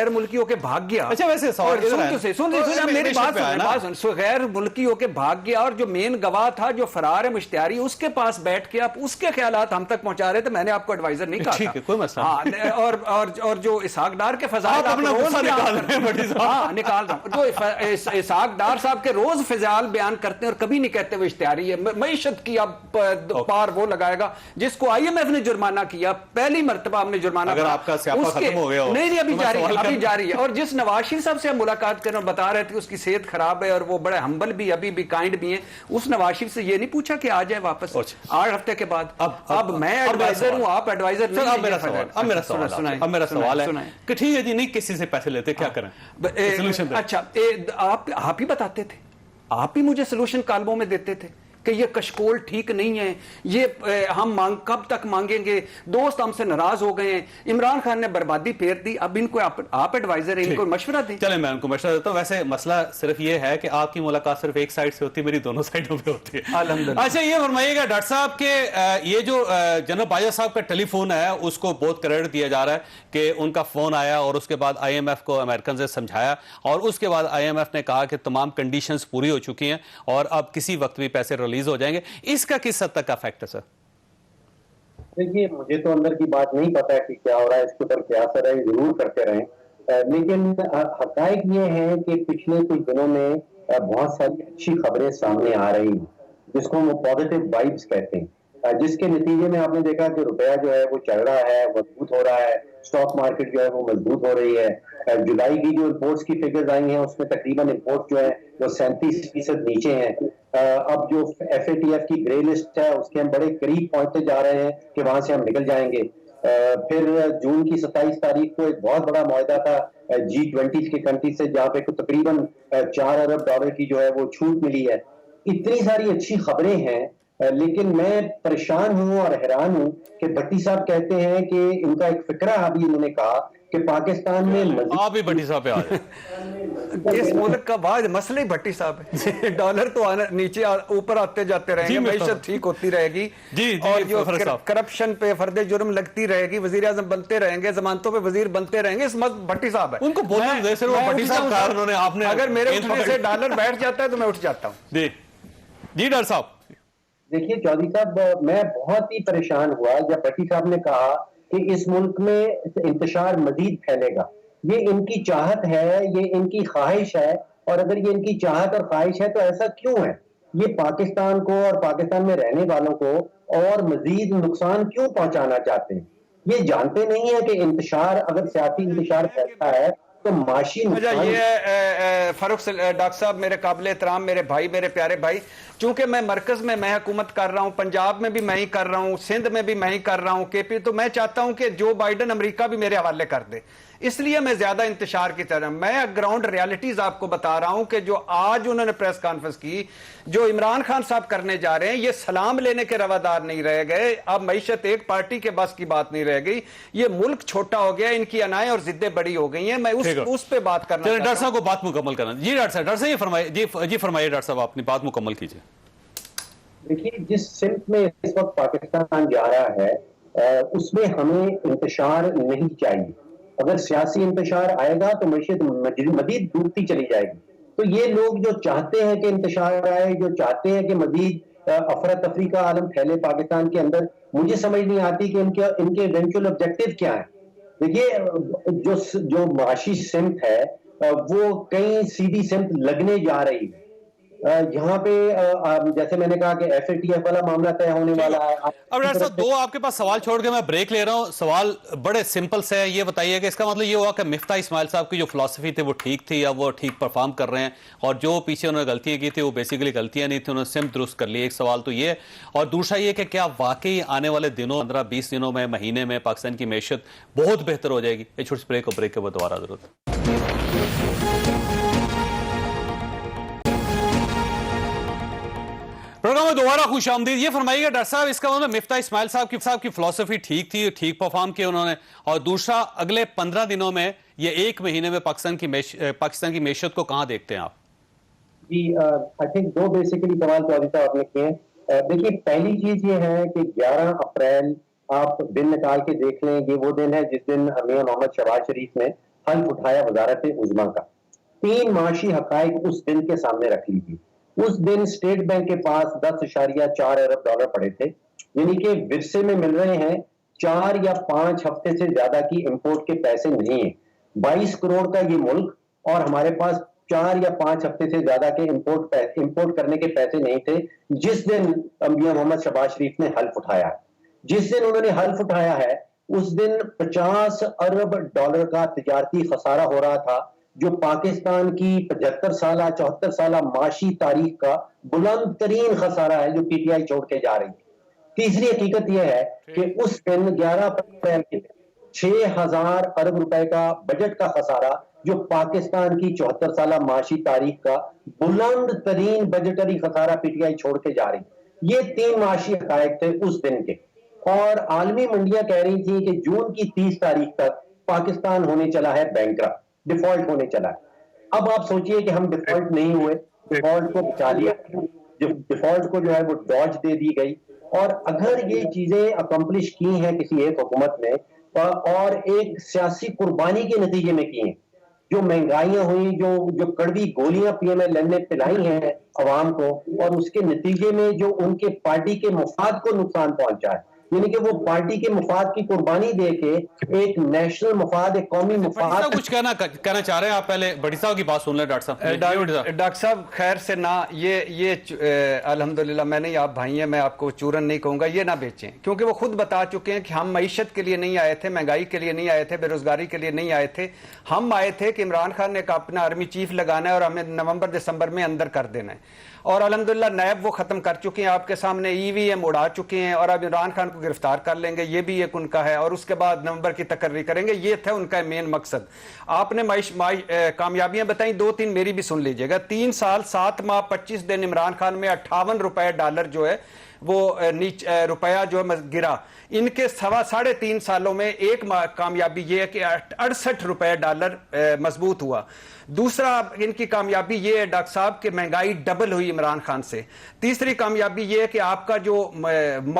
मुल्की होके भाग गया। अच्छा वैसे सुन मेरी बात सुन, गैर मुल्की होके भाग गया और जो मेन गवाह था, जो फरार है मुश्तियारी, उसके पास बैठ के आप उसके ख्यालात हम तक पहुंचा रहे थे। मैंने आपको एडवाइजर नहीं कहा। ठीक है, कोई मसला नहीं। और जो इसहाक डार के फजाइल निकाल रहा हूं, जो इसहाक डार साहब के रोज फिजाल बयान करते हैं और कभी नहीं कहते वो इश्तिहारी है। मईशत की अब पार वो लगाएगा जिसको आईएमएफ ने जुर्माना किया, पहली मरतबा हमने जुर्माना। अगर आपका स्यापा खत्म हो गया हो। नहीं अभी जारी है। और जिस नवाज शरीफ साहब से हम मुलाकात कर रहे हैं, बता रहे थे उसकी सेहत खराब है और वो बड़े हम्बल भी, अभी भी काइंड भी है, उस नवाज शरीफ से ये नहीं पूछा कि आ जाए वापस 8 हफ्ते के बाद। अब मैं एडवाइजर हूं, आप एडवाइजर नहीं। अब मेरा सवाल है कि ठीक है जी, नहीं किसी से पैसे लेते, क्या करें? अच्छा आप ही बताते थे, आप ही मुझे सोल्यूशन कालमों में देते थे कि ये कशकोल ठीक नहीं है, ये हम कब तक मांगेंगे, दोस्त हमसे नाराज हो गए हैं, इमरान खान ने बर्बादी फेर दी, अब इनको आप एडवाइजर हैं, इनको मशवरा दें। चले मैं उनको मशवरा देता हूं। वैसे मसला सिर्फ ये है कि आपकी मुलाकात सिर्फ एक साइड से होती है, मेरी दोनों साइडों पे होती है। अल्हम्दुलिल्लाह। अच्छा ये फरमाइएगा डॉक्टर साहब के ये जो जनरल बाजवा साहब का टेलीफोन है उसको बहुत क्रेडिट दिया जा रहा है कि उनका फोन आया और उसके बाद आईएमएफ को अमेरिकन से समझाया और उसके बाद आईएमएफ ने कहा कि तमाम कंडीशंस पूरी हो चुकी हैं और अब किसी वक्त भी पैसे रिलीज हो जाएंगे। इसका किस हद तक इफेक्ट है सर? देखिए मुझे तो अंदर की बात नहीं पता है कि क्या हो रहा है, इसके ऊपर क्या असर है, जरूर करते रहें। लेकिन हकायक ये है कि पिछले कुछ दिनों में बहुत सारी अच्छी खबरें सामने आ रही हैं, जिसको वो पॉजिटिव वाइब्स कहते हैं, जिसके नतीजे में आपने देखा कि रुपया जो है वो चल रहा है, मजबूत हो रहा है, स्टॉक मार्केट जो है वो मजबूत हो रही है। जुलाई की जो इम्पोर्ट्स की फिगर्स आई हैं उसमें तकरीबन इम्पोर्ट जो है वो 37% नीचे हैं। अब जो FATF की ग्रे लिस्ट है उसके हम बड़े करीब पहुंचते जा रहे हैं कि वहां से हम निकल जाएंगे। फिर जून की 27 तारीख को एक बहुत बड़ा मुआहदा था G20 के कंट्री से, जहाँ पे तकरीबन 4 अरब डॉलर की जो है वो छूट मिली है। इतनी सारी अच्छी खबरें हैं, लेकिन मैं परेशान हूं और हैरान हूं कि भट्टी साहब कहते हैं कि इनका एक फिक्रा अभी इन्होंने कहा कि पाकिस्तान में आप भी भट्टी साहब पे आ जाए। इस मुल्क का बाद मसले ही भट्टी साहब है। डॉलर तो नीचे ऊपर आते जाते रहेंगे, मईशत ठीक होती रहेगी और जो करप्शन पे फर्दे जुर्म लगती रहेगी, वजीर आजम बनते रहेंगे, जमानतों पे वजीर बनते रहेंगे। इस भट्टी साहब है, उनको बोलने जैसे भट्टी साहब कहा उन्होंने, आपने अगर मेरे उठने से डॉलर बैठ जाता है तो मैं उठ जाता हूँ। जी डॉक्टर साहब। देखिए चौधरी साहब, मैं बहुत ही परेशान हुआ जब भट्टी साहब ने कहा कि इस मुल्क में इंतशार मजीद फैलेगा। ये इनकी चाहत है, ये इनकी ख्वाहिश है, और अगर ये इनकी चाहत और ख्वाहिश है तो ऐसा क्यों है? ये पाकिस्तान को और पाकिस्तान में रहने वालों को और मजीद नुकसान क्यों पहुंचाना चाहते हैं? ये जानते नहीं है कि इंतशार, अगर सियासी इंतशार फैलता है तो माशी ये फारूक डॉक्टर साहब मेरे काबिल एहतराम, मेरे भाई, मेरे प्यारे भाई, चूंकि मैं मरकज में मैं हुकूमत कर रहा हूं, पंजाब में भी मैं ही कर रहा हूं, सिंध में भी मैं ही कर रहा हूं, KP, तो मैं चाहता हूं कि जो बाइडन अमेरिका भी मेरे हवाले कर दे। इसलिए मैं ज्यादा इंतशार की तरह, मैं ग्राउंड रियलिटीज आपको बता रहा हूं कि जो आज उन्होंने प्रेस कॉन्फ्रेंस की, जो इमरान खान साहब करने जा रहे हैं, ये सलाम लेने के रवादार नहीं रह गए। अब मईशत एक पार्टी के बस की बात नहीं रह गई, ये मुल्क छोटा हो गया, इनकी अनाएं और जिद्दें बड़ी हो गई हैं। मैं उस पे बात करना चाहता हूं। डॉक्टर साहब को बात मुकम्मल करना। जी डॉक्टर साहब ये फरमाइए। जी फरमाइए डॉक्टर साहब, अपनी बात मुकम्मल कीजिए। देखिए, जिस सिमत में इस वक्त पाकिस्तान जा रहा है उसमें हमें इंतशार नहीं चाहिए। अगर सियासी इंतशार आएगा तो मईशत मजीद डूबती चली जाएगी। तो ये लोग जो चाहते हैं कि इंतशार आए, जो चाहते हैं कि मजीद अफरा तफरी का आलम फैले पाकिस्तान के अंदर, मुझे समझ नहीं आती कि इनके इवेंचुअल ऑब्जेक्टिव क्या है। देखिए, जो माशी सिमत है वो कहीं सीधी सिमत लगने जा रही है। यहाँ पे जैसे मैंने कहा कि FATF वाला मामला तय होने वाला है। अब डॉक्टर साहब, दो आपके पास सवाल छोड़ के मैं ब्रेक ले रहा हूँ। सवाल बड़े सिंपल से है, ये बताइए कि इसका मतलब ये हुआ कि मिफ्ता इस्माइल साहब की जो फिलॉसफी थी वो ठीक थी या वो ठीक परफॉर्म कर रहे हैं, और जो पीछे उन्होंने गलतियां की थी वो बेसिकली गलतियां नहीं थी, उन्होंने सिमत दुरुस्त कर ली। एक सवाल तो ये, और दूसरा ये कि क्या वाकई आने वाले दिनों 15-20 दिनों में, महीने में पाकिस्तान की मैशत बहुत बेहतर हो जाएगी? एक छोटी ब्रेक और ब्रेक के बाद दोबारा जरूरत। प्रोग्राम में दोबारा खुश आमदीद। ये फरमाइएगा डॉक्टर साहब, इसका मतलब मिफ्ता इस्माइल साहब की फिलॉसफी ठीक थी, ठीक परफॉर्म किया उन्होंने, और दूसरा अगले 15 दिनों में, ये एक महीने में पाकिस्तान की मैशत को कहां देखते हैं आप? जी, आई थिंक दो बेसिकली सवाल चौधरी साहब आपने किए हैं। देखिए, पहली चीज ये है कि 11 अप्रैल आप दिन निकाल के देख लें, ये वो दिन है जिस दिन मियां मोहम्मद शहबाज शरीफ ने हल्फ उठाया वजारत उज़्मा का। 3 माशी हकाइक उस दिन के सामने रख लीजिए। उस दिन स्टेट बैंक के पास 10.4 अरब डॉलर पड़े थे, यानी कि विरसे में मिल रहे हैं 4 या 5 हफ्ते से ज्यादा की इंपोर्ट के पैसे नहीं है। 22 करोड़ का ये मुल्क, और हमारे पास 4 या 5 हफ्ते से ज्यादा के इंपोर्ट करने के पैसे नहीं थे जिस दिन मियां मोहम्मद शहबाज शरीफ ने हल्फ उठाया। जिस दिन उन्होंने हल्फ उठाया है उस दिन 50 अरब डॉलर का तिजारती खसारा हो रहा था, जो पाकिस्तान की 75 साल 74 साल माशी तारीख का बुलंद तरीन खसारा है जो PTI छोड़ के जा रही है। तीसरी हकीकत यह है कि उस दिन 11 अप्रैल के 6000 अरब रुपए का बजट का खसारा, जो पाकिस्तान की 74 साल माशी तारीख का बुलंद तरीन बजटरी खसारा PTI छोड़ के जा रही। ये 3 माशी हकायक थे उस दिन के, और आलमी मंडियां कह रही थी कि जून की 30 तारीख तक पाकिस्तान होने चला है बैंकरप्ट, डिफॉल्ट होने चला है। अब आप सोचिए कि हम डिफॉल्ट नहीं हुए, डिफॉल्ट को बचा लिया, डिफॉल्ट को जो है वो डॉज दे दी गई। और अगर ये चीजें अकम्प्लिश की हैं किसी एक हुकूमत ने, और एक सियासी कुर्बानी के नतीजे में की हैं, जो महंगाइयां हुई, जो कड़वी गोलियां PMLN ने पिलाई हैं अवाम को, और उसके नतीजे में जो उनके पार्टी के मुफाद को नुकसान पहुंचा है, यानी कि वो पार्टी के मुफाद की कुर्बानी दे के एक नेशनल मुफाद, एक कौमी बड़ी मुफाद साहब कुछ कहना चाह रहे हैं आप? पहले बड़ी साहब की बात सुन लें। डॉक्टर साहब, डॉक्टर साहब खैर से ना ये अल्हम्दुलिल्लाह, मैं नहीं, आप भाई हैं, मैं आपको चूरन नहीं कहूंगा, ये ना बेचें, क्योंकि वो खुद बता चुके हैं कि हम मईशत के लिए नहीं आए थे, महंगाई के लिए नहीं आए थे, बेरोजगारी के लिए नहीं आए थे। हम आए थे कि इमरान खान ने अपना आर्मी चीफ लगाना है और हमें नवंबर दिसंबर में अंदर कर देना है। और अल्हम्दुलिल्लाह नैब वो खत्म कर चुके हैं, आपके सामने ईवीएम उड़ा चुके हैं, और अब इमरान खान को गिरफ्तार कर लेंगे, ये भी एक उनका है, और उसके बाद नवंबर की तकर्री करेंगे। ये था उनका मेन मकसद। आपने कामयाबियां बताई, 2-3 मेरी भी सुन लीजिएगा। 3 साल 7 माह 25 दिन इमरान खान में 58 रुपए डॉलर जो है वो रुपया जो है गिरा। इनके 3.5 सालों में एक कामयाबी ये है कि 68 रुपए डॉलर मजबूत हुआ। दूसरा इनकी कामयाबी ये है डॉक्टर साहब कि महंगाई डबल हुई इमरान खान से। तीसरी कामयाबी ये है कि आपका जो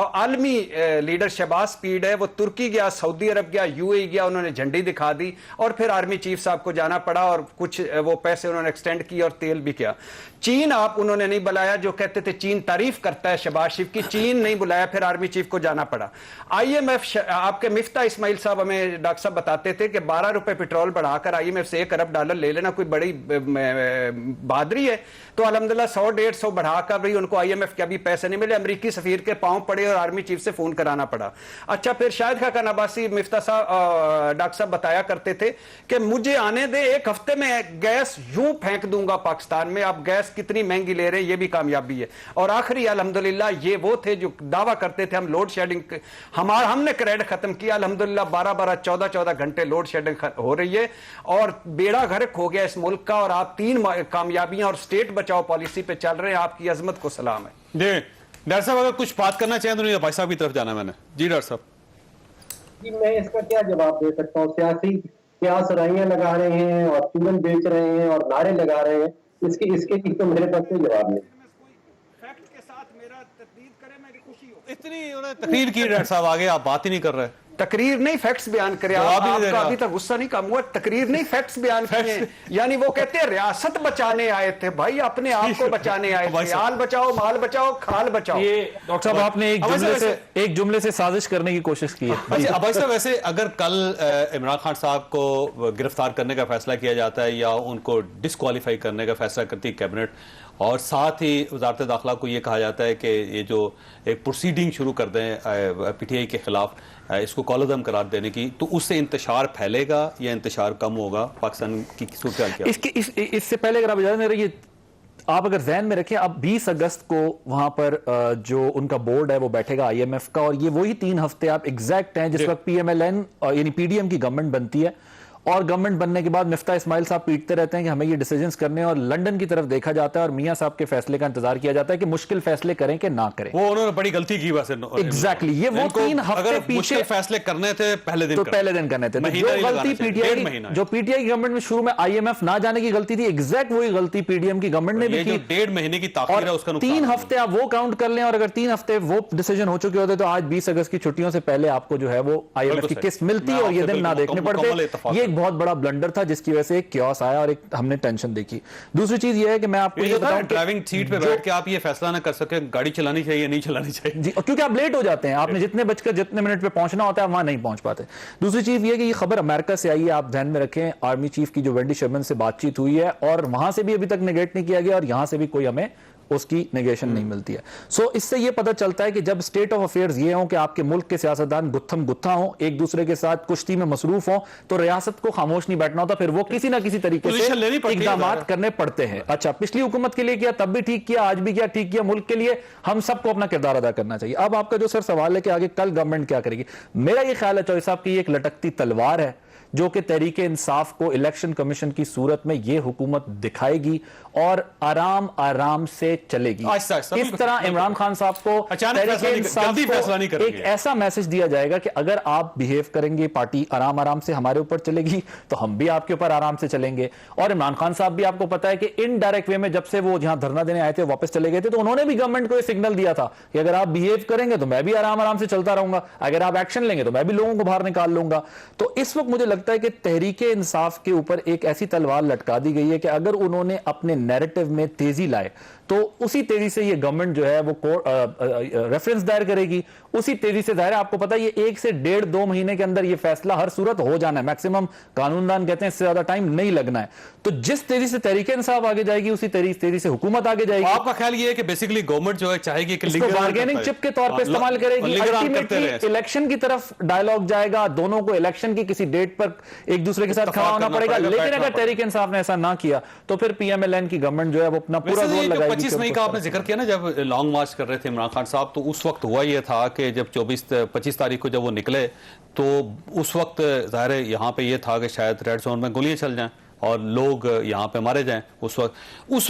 आलमी लीडर शहबाज स्पीड है वो तुर्की गया, सऊदी अरब गया, यूएई गया, उन्होंने झंडी दिखा दी, और फिर आर्मी चीफ साहब को जाना पड़ा, और कुछ वो पैसे उन्होंने एक्सटेंड किए और तेल भी किया। चीन आप उन्होंने नहीं बुलाया, जो कहते थे चीन तारीफ करता है शहबाज शरीफ की, चीन नहीं बुलाया, फिर आर्मी चीफ को जाना पड़ा। IMF आपके मिफ्ता इस्माइल साहब हमें डॉक्टर साहब बताते थे कि 12 रुपए पेट्रोल बढ़ाकर IMF से $1 अरब ले लेना कोई बड़ी बहादुरी है। तो अल्हम्दुलिल्लाह 100-150 बढ़ाकर भी उनको IMF के अभी पैसे नहीं मिले, अमेरिकी सफीर के पांव पड़े और आर्मी चीफ से फोन कराना पड़ा। अच्छा, फिर शाहिद खान अब्बासी मिफ्ता साहब डॉक्टर साहब बताया करते थे कि मुझे आने दे, 1 हफ्ते में गैस यूं फेंक दूंगा पाकिस्तान में। आप गैस कितनी महंगी ले रहे हैं, ये भी कामयाबी है। और आखिरी अल्हम्दुलिल्लाह ये वो थे जो दावा करते थे हम लोड शेडिंग, हमने क्रेडिट खत्म किया। अल्हम्दुलिल्लाह 12-12, 14-14 घंटे लोड शेडिंग हो रही है और बेड़ा गर्क हो गया इस मुल्क का। और आप 3 कामयाबियां और स्टेट बचाओ पॉलिसी पे चल रहे हैं, आपकी अजमत को सलाम है। जी डॉक्टर साहब, अगर कुछ बात करना चाहें तो नहीं, भाई साहब की तरफ जाना मैंने। जी डॉक्टर साहब। जी, मैं इसका क्या जवाब दे सकता हूँ? सियासी क्या सराइयां लगा रहे हैं और चूरन बेच रहे हैं और नारे लगा रहे हैं, इसके लिए तो मेरे पास कोई जवाब नहीं। इतनी उन्होंने तकरीर की डॉक्टर साहब, आगे आप बात ही नहीं कर रहे। तकरीर नहीं, फैक्ट्स बयान करें। आपका अभी तक गुस्सा नहीं कम हुआ। तकरीर नहीं, फैक्ट्स बयान करें। यानी वो कहते हैं रियासत बचाने आए थे, भाई अपने आप को बचाने आए थे। आल बचाओ, माल बचाओ, खाल बचाओ। ये डॉक्टर साहब आपने एक जुमले से साजिश करने की कोशिश की है। अच्छा अब्बास साहब, वैसे अगर कल इमरान खान साहब को गिरफ्तार करने का फैसला किया जाता है या उनको डिस्क्वालीफाई करने का फैसला करती है कैबिनेट, और साथ ही वजारत दाखिला को यह कहा जाता है कि ये जो एक प्रोसीडिंग शुरू कर दें PTI के खिलाफ, इसको कॉलअदम करार देने की, तो उससे इंतशार फैलेगा या इंतशार कम होगा? पाकिस्तान की सूरत क्या? इससे पहले अगर आप इजाजत में रहिए, आप अगर ज़हन में रखें, अब 20 अगस्त को वहां पर जो उनका बोर्ड है वो बैठेगा IMF का, और ये वही 3 हफ्ते आप एग्जैक्ट हैं जिस वक्त PMLN यानी PDM की गवर्नमेंट बनती है। और गवर्नमेंट बनने के बाद मिफ्ता इस्माइल साहब पीटते रहते हैं कि हमें ये डिसीजंस करने हैं, और लंदन की तरफ देखा जाता है और मियां साहब के फैसले का इंतजार किया जाता है कि मुश्किल फैसले करें कि ना करें। वो उन्होंने बड़ी गलती की वैसे। एग्जैक्टली, ये वो 3 हफ्ते पीछे फैसले करने थे पहले दिन, तो पहले दिन करने थे। जो गलती PTI की गवर्नमेंट में शुरू में IMF ना जाने की गलती थी, एग्जैक्ट वही गलती PDM की गवर्नमेंट ने भी की। 1.5 महीने की ताखीर है, उसका 3 हफ्ते आप वो काउंट कर लें, और अगर 3 हफ्ते वो डिसीजन हो चुके होते तो आज 20 अगस्त की छुट्टियों से पहले आपको जो है वो IMF की किस्त मिलती और ये दिन ना देखने पड़ते। ये एक बहुत बड़ा ब्लंडर था जिसकी वजह से एक क्योस आया और एक हमने टेंशन देखी। दूसरी चीज ये है कि मैं आपको ये बताऊं, ड्राइविंग सीट पे बैठ के आप ये फैसला ना कर सके गाड़ी चलानी चाहिए नहीं चलानी चाहिए जी, क्योंकि आप लेट हो जाते हैं। आपने जितने मिनट पे पहुंचना होता है वहां नहीं पहुंच पाते। दूसरी चीज ये कि ये खबर अमेरिका से आई है, आप ध्यान में रखें। आर्मी चीफ की जो वेंडी शर्मन से बातचीत हुई है और वहां से भी अभी तक नेगेट नहीं किया गया, और यहां से भी कोई हमें उसकी नेगेशन नहीं मिलती है। सो इससे यह पता चलता है कि जब स्टेट ऑफ अफेयर्स ये हो कि आपके मुल्क के सियासतदान गुत्थम गुत्था हो, एक दूसरे के साथ कुश्ती में मसरूफ हो, तो रियासत को खामोश नहीं बैठना होता, फिर वो किसी ना किसी तरीके से इकदाम करने पड़ते हैं। अच्छा, पिछली हुकूमत के लिए किया, तब भी ठीक किया, आज भी किया, ठीक किया। मुल्क के लिए हम सबको अपना किरदार अदा करना चाहिए। अब आपका जो सर सवाल है कि आगे कल गवर्नमेंट क्या करेगी, मेरा यह ख्याल है चौधरी साहब की एक लटकती तलवार है जो कि तहरीक इंसाफ को इलेक्शन कमीशन की सूरत में यह हुकूमत दिखाएगी और आराम आराम से चलेगी। इस तरह इमरान खान साहब को एक ऐसा मैसेज दिया जाएगा कि अगर आप बिहेव करेंगे, पार्टी आराम आराम से हमारे ऊपर चलेगी, तो हम भी आपके ऊपर आराम से चलेंगे। और इमरान खान साहब भी आपको पता है कि इनडायरेक्ट वे में जब से वो जहां धरना देने आए थे वापस चले गए थे, तो उन्होंने भी गवर्नमेंट को सिग्नल दिया था कि अगर आप बिहेव करेंगे तो मैं भी आराम आराम से चलता रहूंगा, अगर आप एक्शन लेंगे तो मैं भी लोगों को बाहर निकाल लूंगा। तो इस वक्त मुझे लगता है कि तहरीक इंसाफ के ऊपर एक ऐसी तलवार लटका दी गई है कि अगर उन्होंने अपने नैरेटिव में तेजी लाए तो उसी तेजी से ये गवर्नमेंट जो है वो रेफरेंस दायर करेगी, उसी तेजी से जाहिर है आपको पता है ये 1 से 1.5-2 महीने के अंदर ये फैसला हर सूरत हो जाना है, मैक्सिमम कानूनदान कहते हैं इससे ज्यादा टाइम नहीं लगना है। तो जिस तेजी से तहरीक इंसाफ आगे जाएगी उसी तेजी से हुकूमत आगे जाएगी। आपका ख्याल ये है कि बेसिकली गवर्नमेंट जो है चाहेगी कि इसको बार्गेनिंग चिप के तौर पे इस्तेमाल करेगी, अल्टीमेटली इलेक्शन की तरफ डायलॉग जाएगा, दोनों को इलेक्शन की किसी डेट पर एक दूसरे के साथ खड़ा होना पड़ेगा। लेकिन अगर तहरीक इंसाफ ने ऐसा ना किया तो फिर पीएमएलएन की गवर्नमेंट जो है वो अपना पूरा रोल लगाएगी। 25 मई का आपने जिक्र किया ना, जब लॉन्ग मार्च कर रहे थे इमरान खान साहब, तो उस वक्त हुआ ये था कि जब 25 तारीख को जब वो निकले तो उस वक्त जाहिर है यहाँ पे ये था कि शायद रेड जोन में गोलियां चल जाएं और लोग यहाँ पे मारे जाएं। उस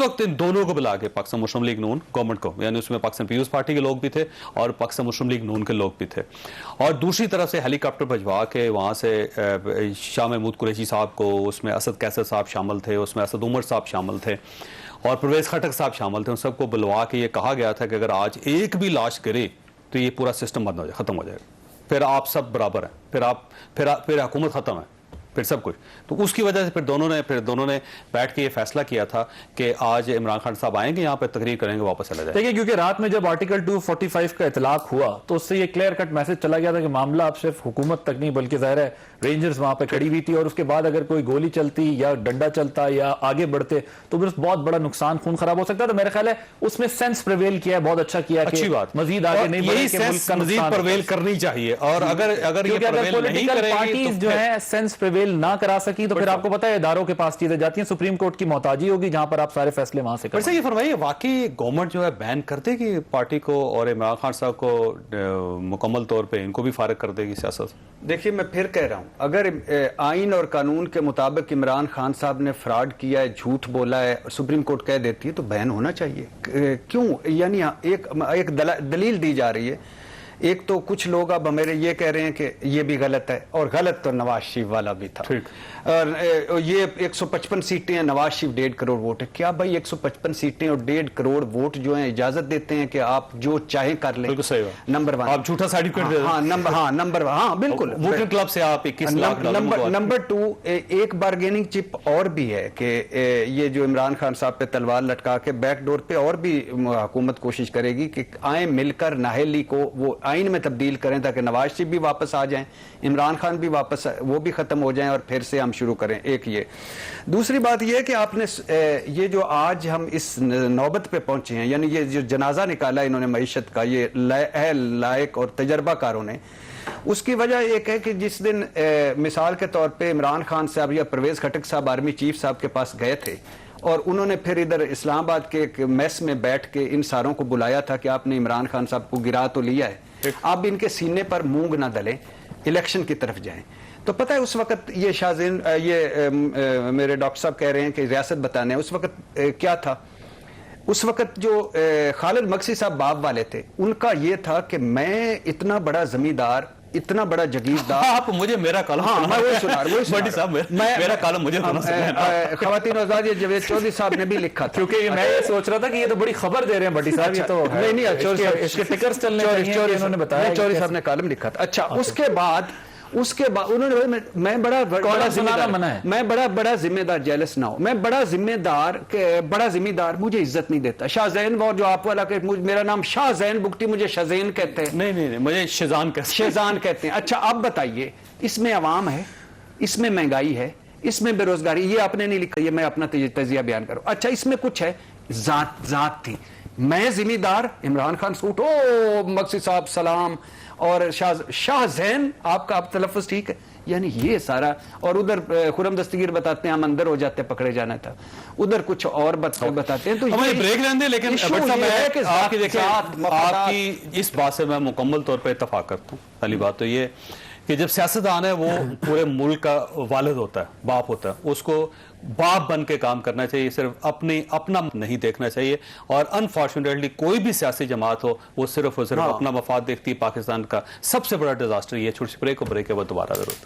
वक्त इन दोनों को बुला के पाकिस्तान मुस्लिम लीग नून गवर्नमेंट को, यानी उसमें पाकिस्तान पीपुल्स पार्टी के लोग भी थे और पाकिस्तान मुस्लिम लीग नून के लोग भी थे, और दूसरी तरफ से हेलीकॉप्टर भिजवा के वहाँ से शाह महमूद कुरैशी साहब को, उसमें असद कैसर साहब शामिल थे, उसमें असद उमर साहब शामिल थे और परवेज खटक साहब शामिल थे, उन सबको बुलवा के ये कहा गया था कि अगर आज एक भी लाश गिरे तो ये पूरा सिस्टम बंद हो जाए, खत्म हो जाएगा, फिर आप सब बराबर हैं, फिर हुकूमत खत्म है, फिर सब कुछ। तो उसकी वजह से फिर दोनों ने बैठ के ये फैसला किया था कि आज इमरान खान साहब आएंगे यहाँ पे, तकरीर करेंगे, वापस चले जाएंगे। देखिए, क्योंकि रात में जब आर्टिकल 245 का इतलाक हुआ तो उससे ये क्लियर कट मैसेज चला गया था कि मामला अब सिर्फ हुकूमत तक नहीं बल्कि जाहिर है रेंजर्स वहां पे खड़ी हुई थी, और उसके बाद अगर कोई गोली चलती या डंडा चलता या आगे बढ़ते तो फिर बहुत बड़ा नुकसान, खून खराब हो सकता। तो मेरा ख्याल है उसमें सेंस प्रिवेल किया है, बहुत अच्छा किया, अच्छी बात, मजीद आगे नहीं यही सेंस मजीद प्रिवेल करनी चाहिए। और अगर ये प्रिवेल नहीं करेगी पार्टीज जो है सेंस प्रिवेल ना करा सकी तो फिर आपको पता है इदारों के पास चीजें जाती हैं, सुप्रीम कोर्ट की मोहताजी होगी जहां पर आप सारे फैसले वहां से करें। ये फरमाइए, वाकई गवर्नमेंट जो है बैन कर देगी पार्टी को और इमरान खान साहब को मुकम्मल तौर पे इनको भी फारिग कर देगी सियासत? देखिए, मैं फिर कह रहा हूं, अगर आइन और कानून के मुताबिक इमरान खान साहब ने फ्रॉड किया है, झूठ बोला है, सुप्रीम कोर्ट कह देती है तो बैन होना चाहिए। क्यों? यानी एक दलील दी जा रही है। एक तो कुछ लोग अब मेरे ये कह रहे हैं कि ये भी गलत है, और गलत तो नवाज शरीफ वाला भी था। और ये 155 सीटें हैं, नवाज शरीफ 1.5 करोड़ वोट है। क्या भाई 155 सीटें और 1.5 करोड़ वोट जो है इजाजत देते हैं कि आप जो चाहे कर लें? नंबर 1 आप झूठा सर्टिफिकेट दे नंबर बिल्कुल, वोटिंग क्लब से आप 21 लाख। नंबर 2 एक बार्गेनिंग चिप और भी है कि ये जो इमरान खान साहब पे तलवार लटका के बैकडोर पे और भी हुकूमत कोशिश करेगी कि आए मिलकर नाहेली को वो आइन में तब्दील करें ताकि नवाज शरीफ भी वापस आ जाएं, इमरान खान भी वापस, वो भी खत्म हो जाएं और फिर से हम शुरू करें। एक ये। दूसरी बात ये कि आपने ये जो आज हम इस नौबत पे पहुंचे हैं, यानी ये जो जनाजा निकाला इन्होंने मईशत का, ये लायक और तजर्बाकारों ने, उसकी वजह एक है कि जिस दिन मिसाल के तौर पे इमरान खान साहब या परवेज खटक साहब आर्मी चीफ साहब के पास गए थे और उन्होंने फिर इधर इस्लामाबाद के एक मेस में बैठ के इन सारों को बुलाया था कि आपने इमरान खान साहब को गिरा तो लिया है, आप इनके सीने पर मूंग ना दलें, इलेक्शन की तरफ जाएं। तो पता है उस वक्त ये शाहजेन मेरे डॉक्टर साहब कह रहे हैं कि रियासत बताने, उस वक्त क्या था? उस वक्त जो खालिद मक्सी साहब बाप वाले थे, उनका ये था कि मैं इतना बड़ा जमींदार, इतना बड़ा जगीरदार। आप मुझे मेरा कॉलम, हाँ मैं वही सुना मेरा कॉलम मुझे खवातीन आजाद जवेद चौधरी साहब ने भी लिखा था, क्योंकि मैं ये सोच रहा था कि ये तो बड़ी खबर दे रहे हैं भट्टी साहब, ये तो नहीं इसके टिकर्स चलने चाहिए, उन्होंने बताया चौधरी साहब ने कॉलम लिखा था। अच्छा, उसके बाद उन्होंने मैं बड़ा जिम्मेदार, जेलस ना हो, मैं बड़ा जिम्मेदार मुझे इज्जत नहीं देता। शाहजैन, वो जो आप वाला मेरा नाम शाहजैन बुगटी, मुझे शाहजैन कहते हैं। नहीं मुझे शेजान कहते हैं। अच्छा, अब बताइए, इसमें अवाम है, इसमें महंगाई है, इसमें बेरोजगारी, ये आपने नहीं लिखा, ये मैं अपना तजिया बयान करूं। अच्छा, इसमें कुछ है, जात थी, मैं जिम्मेदार, इमरान खान सूट, ओ मक्सी साहब सलाम, और शाहजैन आपका आप तलफ़्फ़ुज़ ठीक है, यानी ये सारा। और उधर खुरम दस्तगीर बताते हैं हम अंदर हो जाते, पकड़े जाना था, उधर कुछ और बताते हैं। तो हमें ब्रेक लेने दें, लेकिन आपकी इस बात से मैं मुकम्मल तौर पर इत्तफाक करता हूँ। पहली बात तो ये कि जब सियासतदान है वो पूरे मुल्क का वालिद होता है, बाप होता है, उसको बाप बन के काम करना चाहिए, सिर्फ अपना नहीं देखना चाहिए। और अनफॉर्चुनेटली कोई भी सियासी जमात हो वो सिर्फ अपना मफाद देखती है। पाकिस्तान का सबसे बड़ा डिजास्टर ये। छोटी सी ब्रेक के बाद दोबारा जरूरत।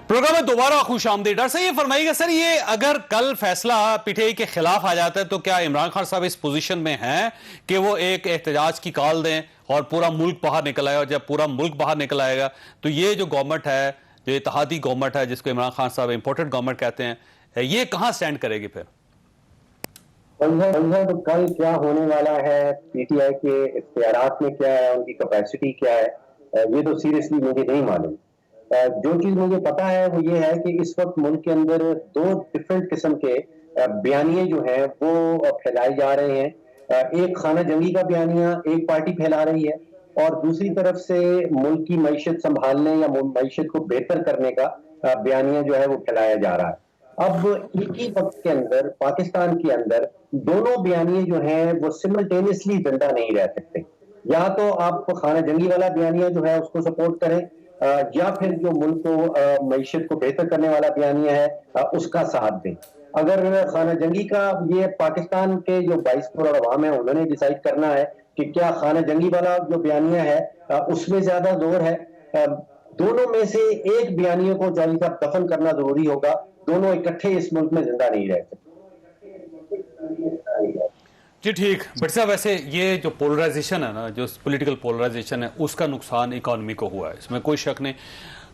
प्रोग्राम में दोबारा खुश आमदीद। डॉक्टर साहब ये फरमाइएगा सर, ये अगर कल फैसला पीटीआई के खिलाफ आ जाता है तो क्या इमरान खान साहब इस पोजीशन में हैं कि वो एक एहतजाज की कॉल दें और पूरा मुल्क बाहर निकल आएगा? और जब पूरा मुल्क बाहर निकल आएगा तो ये जो गवर्नमेंट है, जो इत्तेहादी गवर्नमेंट है, जिसको इमरान खान साहब इंपोर्टेड गवर्नमेंट कहते हैं, ये कहां स्टैंड करेगी फिर? तो कल क्या होने वाला है, पीटीआई के इख्तियारात में क्या है, उनकी कैपेसिटी क्या है, ये तो सीरियसली मुझे नहीं मालूम। जो चीज मुझे पता है वो ये है कि इस वक्त मुल्क के अंदर दो डिफरेंट किस्म के बयानिए जो हैं वो फैलाए जा रहे हैं। एक खाना जंगी का बयानिया एक पार्टी फैला रही है और दूसरी तरफ से मुल्क की मईशत संभालने या मईशत को बेहतर करने का बयानिया जो है वो फैलाया जा रहा है। अब एक ही वक्त के अंदर पाकिस्तान के अंदर दोनों बयानिए जो हैं वो सिमल्टेनियसली जिंदा नहीं रह सकते। या तो आप खाना जंगी वाला बयानिया जो है उसको सपोर्ट करें, या फिर जो मुल्क को मईशत को बेहतर करने वाला बयानिया है उसका साथ दें। अगर खाना जंगी का ये पाकिस्तान के जो 22 करोड़ अवाम है उन्होंने डिसाइड करना है कि क्या खाना जंगी वाला जो बयानिया है उसमें ज्यादा जोर है, दोनों में से एक बयानिया को चौधरी साहब दफन करना जरूरी होगा। दोनों इकट्ठे इस मुल्क में जिंदा नहीं रह सकते। जी ठीक, बट साहब वैसे ये जो पोलराइजेशन है ना, जो पॉलिटिकल पोलराइजेशन है, उसका नुकसान इकोनॉमी को हुआ है, इसमें कोई शक नहीं।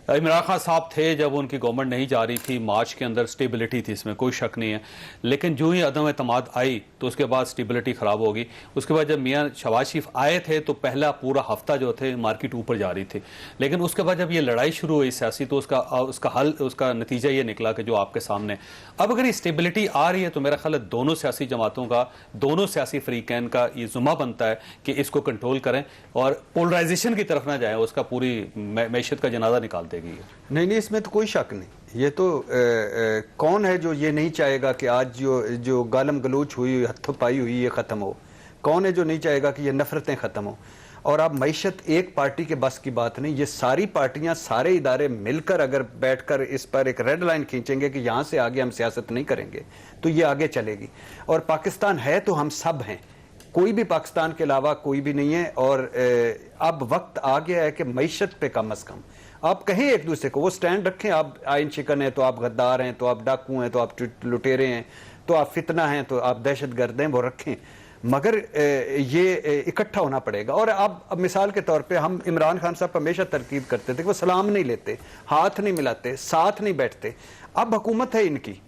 इमरान खान साहब थे जब उनकी गवर्नमेंट नहीं जा रही थी, मार्च के अंदर स्टेबिलिटी थी, इसमें कोई शक नहीं है। लेकिन जो ही अदम एतमाद आई तो उसके बाद स्टेबिलिटी ख़राब होगी। उसके बाद जब मियाँ शहबाज शरीफ आए थे तो पहला पूरा हफ्ता जो थे मार्केट ऊपर जा रही थी, लेकिन उसके बाद जब ये लड़ाई शुरू हुई सियासी तो उसका नतीजा ये निकला कि जो आपके सामने। अब अगर ये स्टेबिलिटी आ रही है तो मेरा ख्याल है दोनों सियासी जमातों का, दोनों सियासी फरीकैन का ये जुम्मा बनता है कि इसको कंट्रोल करें और पोलराइजेशन की तरफ ना जाए, उसका पूरी मैशत का जनाजा निकाल देगी। नहीं, इसमें तो कोई शक नहीं। ये तो कौन है जो ये नहीं चाहेगा कि आज जो गालम गलोच हुई, हथोपाई हुई, ये ख़त्म हो? कौन है जो नहीं चाहेगा कि ये नफरतें ख़त्म हो? और अब मईशत एक पार्टी के बस की बात नहीं, ये सारी पार्टियां, सारे इदारे मिलकर अगर बैठकर इस पर एक रेड लाइन खींचेंगे कि यहाँ से आगे हम सियासत नहीं करेंगे तो ये आगे चलेगी। और पाकिस्तान है तो हम सब हैं, कोई भी पाकिस्तान के अलावा कोई भी नहीं है। और अब वक्त आ गया है कि मईशत पे कम अज़ कम आप कहें एक दूसरे को, वो स्टैंड रखें। आप आइन शिकन हैं तो आप गद्दार हैं, तो आप डाकू हैं, तो आप लुटेरे हैं, तो आप फितना हैं, तो आप दहशतगर्द हैं, वो रखें। मगर ये इकट्ठा होना पड़ेगा। और अब मिसाल के तौर पे हम इमरान खान साहब हमेशा तरकीब करते थे कि वो सलाम नहीं लेते, हाथ नहीं मिलाते, साथ नहीं बैठते। अब हुकूमत है इनकी,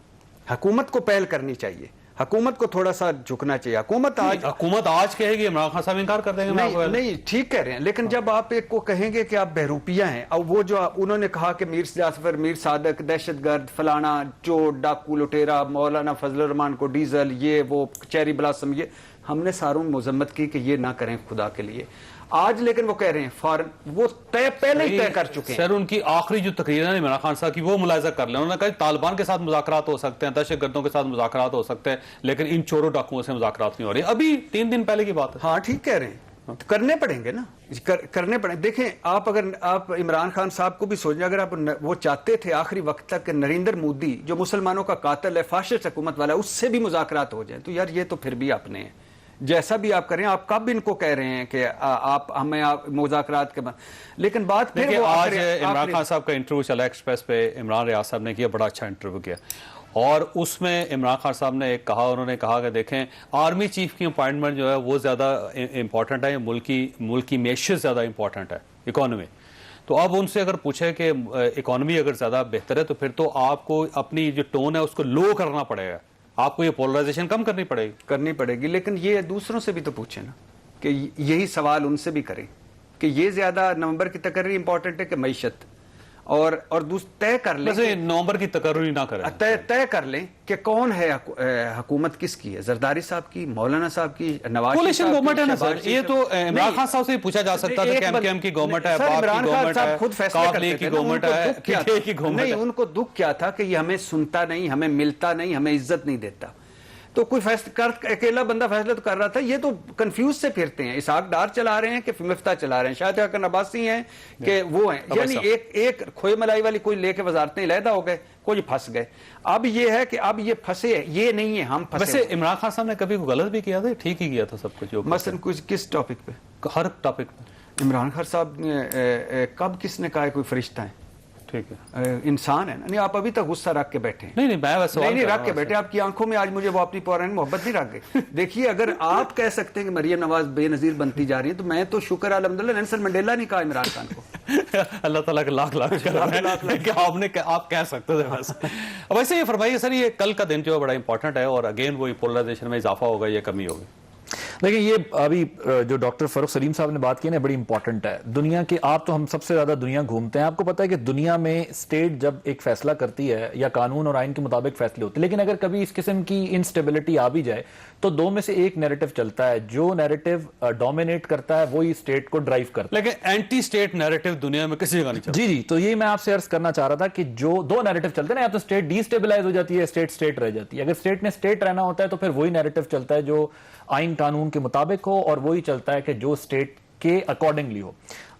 हुकूमत को पहल करनी चाहिए, हुकूमत को थोड़ा सा झुकना चाहिए। हुकूमत आज कहेगी इमरान खान साहब इनकार कर देंगे। नहीं, ठीक कह रहे हैं, लेकिन जब आप एक को कहेंगे कि आप बहरूपिया हैं, और वो जो उन्होंने कहा कि मीर जाफर, मीर सादक, दहशतगर्द, फलाना, चोर, डाकू, लुटेरा, मौलाना फजलुर रहमान को डीजल, ये वो चेरी ब्लासम, ये हमने सारों मजम्मत की कि ये ना करें खुदा के लिए। आज लेकिन वो कह रहे हैं फौरन, वो पहले ही तय कर चुके हैं। सर उनकी आखिरी जो तकरीर है इमरान खान साहब की, वो मुलाजा कर लें। उन्होंने कहा तालिबान के साथ मुज़ाकरात हो सकते हैं, दहशतगर्दों के साथ मुज़ाकरात हो सकते हैं, लेकिन इन चोरों डाकुओं से मुज़ाकरात नहीं हो रही। अभी 3 दिन पहले की बात है। हाँ, ठीक कह रहे हैं, तो करने पड़ेंगे ना, करने पड़ेंगे। देखें, अगर आप इमरान खान साहब को भी सोचें, अगर आप वो चाहते थे आखिरी वक्त तक नरेंद्र मोदी जो मुसलमानों का कातिल है, फाशिस्ट हुकूमत वाला है, उससे भी मुज़ाकरात हो जाए, तो यार ये तो फिर भी अपने हैं। जैसा भी आप करें, आप कब इनको कह रहे हैं कि आप हमें मुज़ाकरात के बाद, लेकिन बात फिर वो आज इमरान खान साहब का इंटरव्यू चला एक्सप्रेस पे, इमरान रियाज साहब ने किया, बड़ा अच्छा इंटरव्यू किया। और उसमें इमरान खान साहब ने एक कहा, उन्होंने कहा कि देखें आर्मी चीफ की अपॉइंटमेंट जो है वो ज़्यादा इंपॉर्टेंट है, मुल्क की मैशत ज़्यादा इंपॉर्टेंट है, इकॉनमी। तो अब उनसे अगर पूछे कि इकॉनमी अगर ज़्यादा बेहतर है तो फिर तो आपको अपनी जो टोन है उसको लो करना पड़ेगा, आपको ये पोलराइजेशन कम करनी पड़ेगी। लेकिन ये दूसरों से भी तो पूछे ना, कि यही सवाल उनसे भी करें कि ये ज्यादा नवंबर की तकर्री इंपॉर्टेंट है कि मईशत, और तय कर लें, नवंबर की तकर्री ना करें, तय कर लें कि कौन है हुकूमत किसकी है, जरदारी साहब की, मौलाना साहब की, नवाज गवर्नमेंट है ना सर। ये तो इमरान खान साहब से पूछा जा सकता था कि एमकेएम की गवर्नमेंट है, इमरान खान साहब खुद फैसला करते थे, नहीं उनको दुख क्या था कि ये हमें सुनता नहीं, हमें मिलता नहीं, हमें इज्जत नहीं देता। तो कोई अकेला बंदा फैसला तो कर रहा था। ये तो कंफ्यूज से फिरते हैं, इसहाक डार चला रहे हैं कि मिफ्ता चला रहे हैं, शायद हसन अब्बासी हैं कि वो हैं, यानी एक खोए मलाई वाली कोई लेके वजारतें लहदा हो गए, कोई फंस गए। अब ये है कि अब ये फंसे, ये नहीं है हम फंसे। वैसे इमरान खान साहब ने कभी गलत भी किया था, ठीक ही किया था सब कुछ, मसलन कुछ किस टॉपिक पे? हर टॉपिक पे इमरान खान साहब ने कब किसने कहा है कोई फरिश्ता है? ठीक है, इंसान है ना। नहीं, आप अभी तक गुस्सा रख के बैठे हैं। नहीं मैं वैसे नहीं रख के बैठे, आपकी आंखों में आज मुझे वो अपनी पुरानी मोहब्बत नहीं रख गई। देखिए, अगर आप कह सकते हैं कि मरियम नवाज बेनजीर बनती जा रही है, तो मैं तो शुक्र अल्हम्दुलिल्लाह नेल्सन मंडेला नहीं कहा इमरान खान को। अल्लाह ताला का लाख लाख शुक्र है कि आप कह सकते थे बस। अब वैसे ये फरमाइए सर, ये कल का दिन जो है बड़ा इंपॉर्टेंट है और अगेन वही पोलराइजेशन में इजाफा होगा या कमी होगी? देखिए, ये अभी जो डॉक्टर फरूख सलीम साहब ने बात की ना, बड़ी इंपॉर्टेंट है। दुनिया के आप तो हम सबसे ज्यादा दुनिया घूमते हैं, आपको पता है कि दुनिया में स्टेट जब एक फैसला करती है या कानून और आइन के मुताबिक फैसले होते हैं, लेकिन अगर कभी इस किस्म की इंस्टेबिलिटी आ भी जाए तो दो में से एक नैरेटिव चलता है। जो नैरेटिव डोमिनेट करता है वही स्टेट को ड्राइव करता है। लेकिन एंटी स्टेट नैरेटिव दुनिया में किसी जगह नहीं चलता। जी जी, तो ये मैं आपसे अर्ज करना चाह रहा था कि जो दो नैरेटिव चलते हैं ना, या तो स्टेट डिस्टेबलाइज हो जाती है, स्टेट स्टेट रह जाती है। अगर स्टेट ने स्टेट रहना होता है तो फिर वही नैरेटिव चलता है जो आइन कानून के मुताबिक हो, और वही चलता है कि जो स्टेट के अकॉर्डिंगली हो।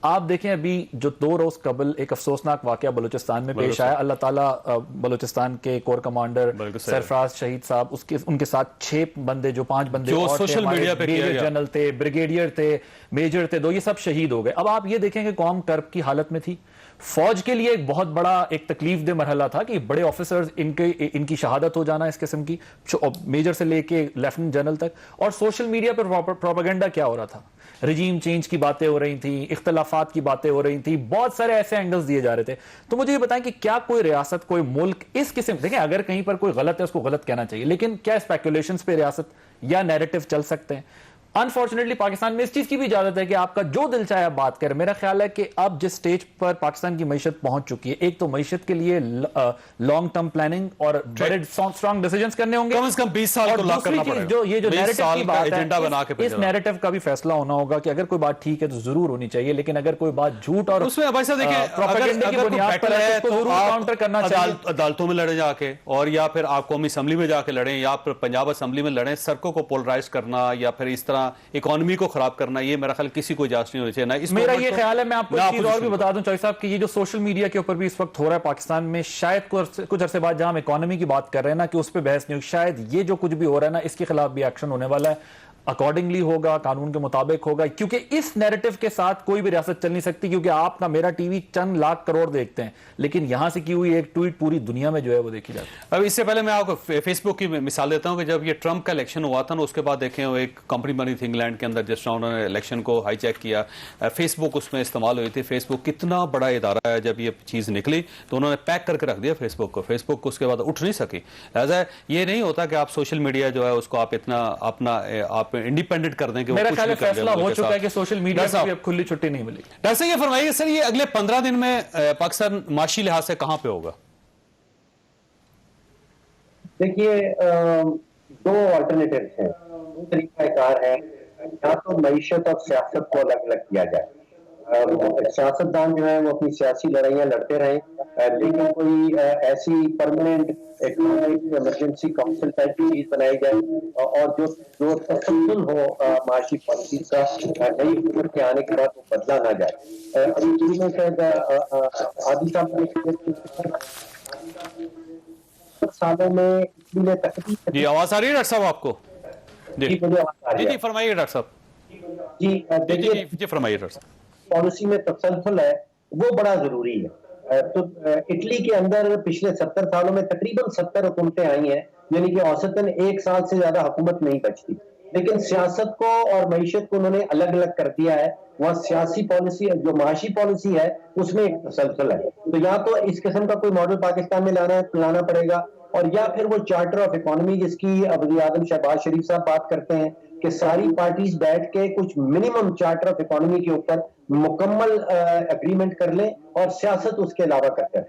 आप देखें, अभी जो 2 रोज कबल एक अफसोसनाक वाकया बलूचिस्तान में पेश आया। अल्लाह ताला बलूचिस्तान के कोर कमांडर सरफराज शहीद साहब, उनके साथ 6 बंदे, जो 5 बंदे जो सोशल मीडिया पे ब्रिगेडियर जनरल थे, ब्रिगेडियर थे, मेजर थे, 2 ये सब शहीद हो गए। अब आप ये देखें कि कौम कर्ब की हालत में थी। फौज के लिए एक बहुत बड़ा एक तकलीफ दे मरहला था कि बड़े ऑफिसर्स इनकी शहादत हो जाना इस किस्म की, मेजर से लेके लेफ्टिनेंट जनरल तक। और सोशल मीडिया पर प्रोपेगेंडा क्या हो रहा था, रजीम चेंज की बातें हो रही थी, इख्तलाफात की बातें हो रही थी, बहुत सारे ऐसे एंगल्स दिए जा रहे थे। तो मुझे ये बताएं कि क्या कोई रियासत, कोई मुल्क इस किस्म, देखें अगर कहीं पर कोई गलत है उसको गलत कहना चाहिए, लेकिन क्या स्पेकुलेशंस पे रियासत या नैरेटिव चल सकते हैं? अनफॉर्चुनेटली पाकिस्तान में इस चीज की भी इजाजत है कि आपका जो दिल चाहे आप बात करें। मेरा ख्याल है कि अब जिस स्टेज पर पाकिस्तान की मईशत पहुंच चुकी है, एक तो मईशत के लिए लॉन्ग टर्म प्लानिंग और बड़े स्ट्रॉन्ग डिसीजंस करने होंगे, कम से कम 20 साल को लॉक करना पड़ेगा। जो ये जो नैरेटिव की बात एजेंडा बना के है, इस नैरेटिव का भी फैसला होना होगा कि अगर कोई बात ठीक है तो जरूर होनी चाहिए, लेकिन अगर कोई बात झूठ और उसमें वैसा देखिए प्रोपेगेंडा की बुनियाद पर है तो जरूर काउंटर करना चाहिए। अदालतों में लड़े जाके, और या फिर आप कौमी असेंबली में जाके लड़ें, या फिर पंजाब असेंबली में लड़ें, सड़कों को पोलराइज करना या फिर इस तरह इकोनॉमी को खराब करना, ये मेरा ख्याल किसी को इजाजत नहीं होनी चाहिए ना। मेरा ये ख्याल है, मैं आपको एक चीज और भी बता दूं चौधरी साहब, कि ये जो सोशल मीडिया के ऊपर भी इस वक्त हो रहा है पाकिस्तान में, शायद कुछ अरसे बाद जहां हम इकोनॉमी की बात कर रहे हैं ना, कि उस पर बहस नहीं हुई, शायद ये जो कुछ भी हो रहा है ना, इसके खिलाफ भी एक्शन होने वाला है, अकॉर्डिंगली होगा, कानून के मुताबिक होगा, क्योंकि इस नैरेटिव के साथ कोई भी रियासत चल नहीं सकती। क्योंकि आपका मेरा टीवी चंद लाख करोड़ देखते हैं, लेकिन यहां से की हुई एक ट्वीट पूरी दुनिया में जो है वो देखी जाती है। अब इससे पहले मैं आपको फेसबुक की मिसाल देता हूं कि जब ये ट्रंप का इलेक्शन हुआ था ना, उसके बाद देखें वो एक कंपनी बनी थी इंग्लैंड के अंदर, जिस तरह उन्होंने इलेक्शन को हाईजैक किया, फेसबुक उसमें इस्तेमाल हुई थी। फेसबुक कितना बड़ा इदारा है, जब ये चीज़ निकली तो उन्होंने पैक करके रख दिया फेसबुक को। फेसबुक उसके बाद उठ नहीं सकी। लिहाजा ये नहीं होता कि आप सोशल मीडिया जो है उसको आप इतना आप इंडिपेंडेंट कर दें। मेरा ख्याल है फैसला हो चुका है कि सोशल मीडिया से भी अब खुली छुट्टी नहीं मिलेगी। डॉक्टर साहब ये फरमाइए सर, ये अगले 15 दिन में पाकिस्तान माशी लिहाज से कहां पे होगा? देखिए, 2 अल्टरनेटिव्स हैं, 2 तरीकाकार है। या तो मईशत और सियासत को अलग अलग किया जाए, सियासतदान जो है वो अपनी सियासी लड़ाइयाँ लड़ते रहें, लेकिन कोई ऐसी permanent economic emergency council type की चीज बनाई जाए और जो तसल्सल हो माशी पॉलिसी का, नई हुकूमत के आने के बाद वो बदला ना जाए। अभी टीवी में शायद आदि साहब सालों में तकलीफ। जी आवाज आ रही है डॉक्टर साहब आपको? जी फरमाइए डॉक्टर साहब। जी देखिए, जी फरमाइए डॉक्टर साहब। पॉलिसी में तसलसल है, वो बड़ा जरूरी है। तो इटली के अंदर पिछले 70 सालों में तकरीबन 70 हुकूमतें आई हैं, यानी कि औसतन 1 साल से ज्यादा हुकूमत नहीं बचती, लेकिन सियासत को और मईशत को उन्होंने अलग अलग कर दिया है। वहाँ सियासी पॉलिसी, जो माशी पॉलिसी है, उसमें एक तसलसल है। तो या तो इस किस्म का कोई मॉडल पाकिस्तान में लाना पड़ेगा, और या फिर वो चार्टर ऑफ इकोनॉमी जिसकी वज़ीर आज़म शहबाज शरीफ साहब बात करते हैं कि सारी पार्टीज बैठ के कुछ मिनिमम चार्टर ऑफ इकोनॉमी के ऊपर मुकम्मल एग्रीमेंट कर लें और सियासत उसके अलावा करते हैं।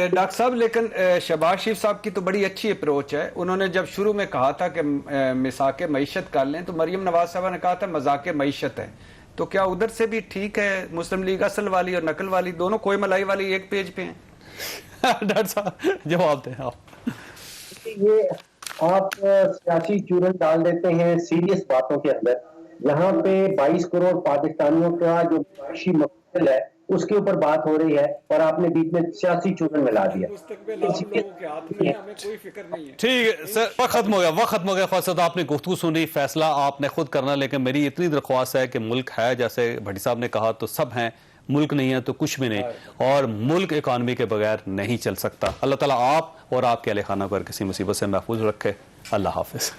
डॉक्टर साहब, लेकिन शहबाज शरीफ साहब की तो बड़ी अच्छी अप्रोच है। उन्होंने जब शुरू में कहा था कि मिसाक मईशत कर लें, तो मरियम नवाज साहबा ने कहा था मजाक मईशत है। तो क्या उधर से भी ठीक है? मुस्लिम लीग असल वाली और नकल वाली दोनों कोई मलाई वाली एक पेज पे हैं। डॉक्टर साहब जवाब दें आप। ये आप सियासी चूरन डाल देते हैं सीरियस बातों के अंदर। यहाँ पे 22 करोड़ पाकिस्तानियों का जो माशी मकसद है उसके ऊपर बात हो रही है, और आपने बीच में सियासी चूरन मिला दिया। ठीक है सर, वक्त खत्म हो गया। ख्वाजा साहब आपने गुफ्तगू सुनी, फैसला आपने खुद करना, लेकिन मेरी इतनी दरख्वास्त है कि मुल्क है, जैसे भट्टी साहब ने कहा, तो सब हैं, मुल्क नहीं है तो कुछ भी नहीं, और मुल्क इकॉनमी के बगैर नहीं चल सकता। अल्लाह ताला आप और आपके अहले खाना को किसी मुसीबत से महफूज रखे। अल्लाह हाफिज।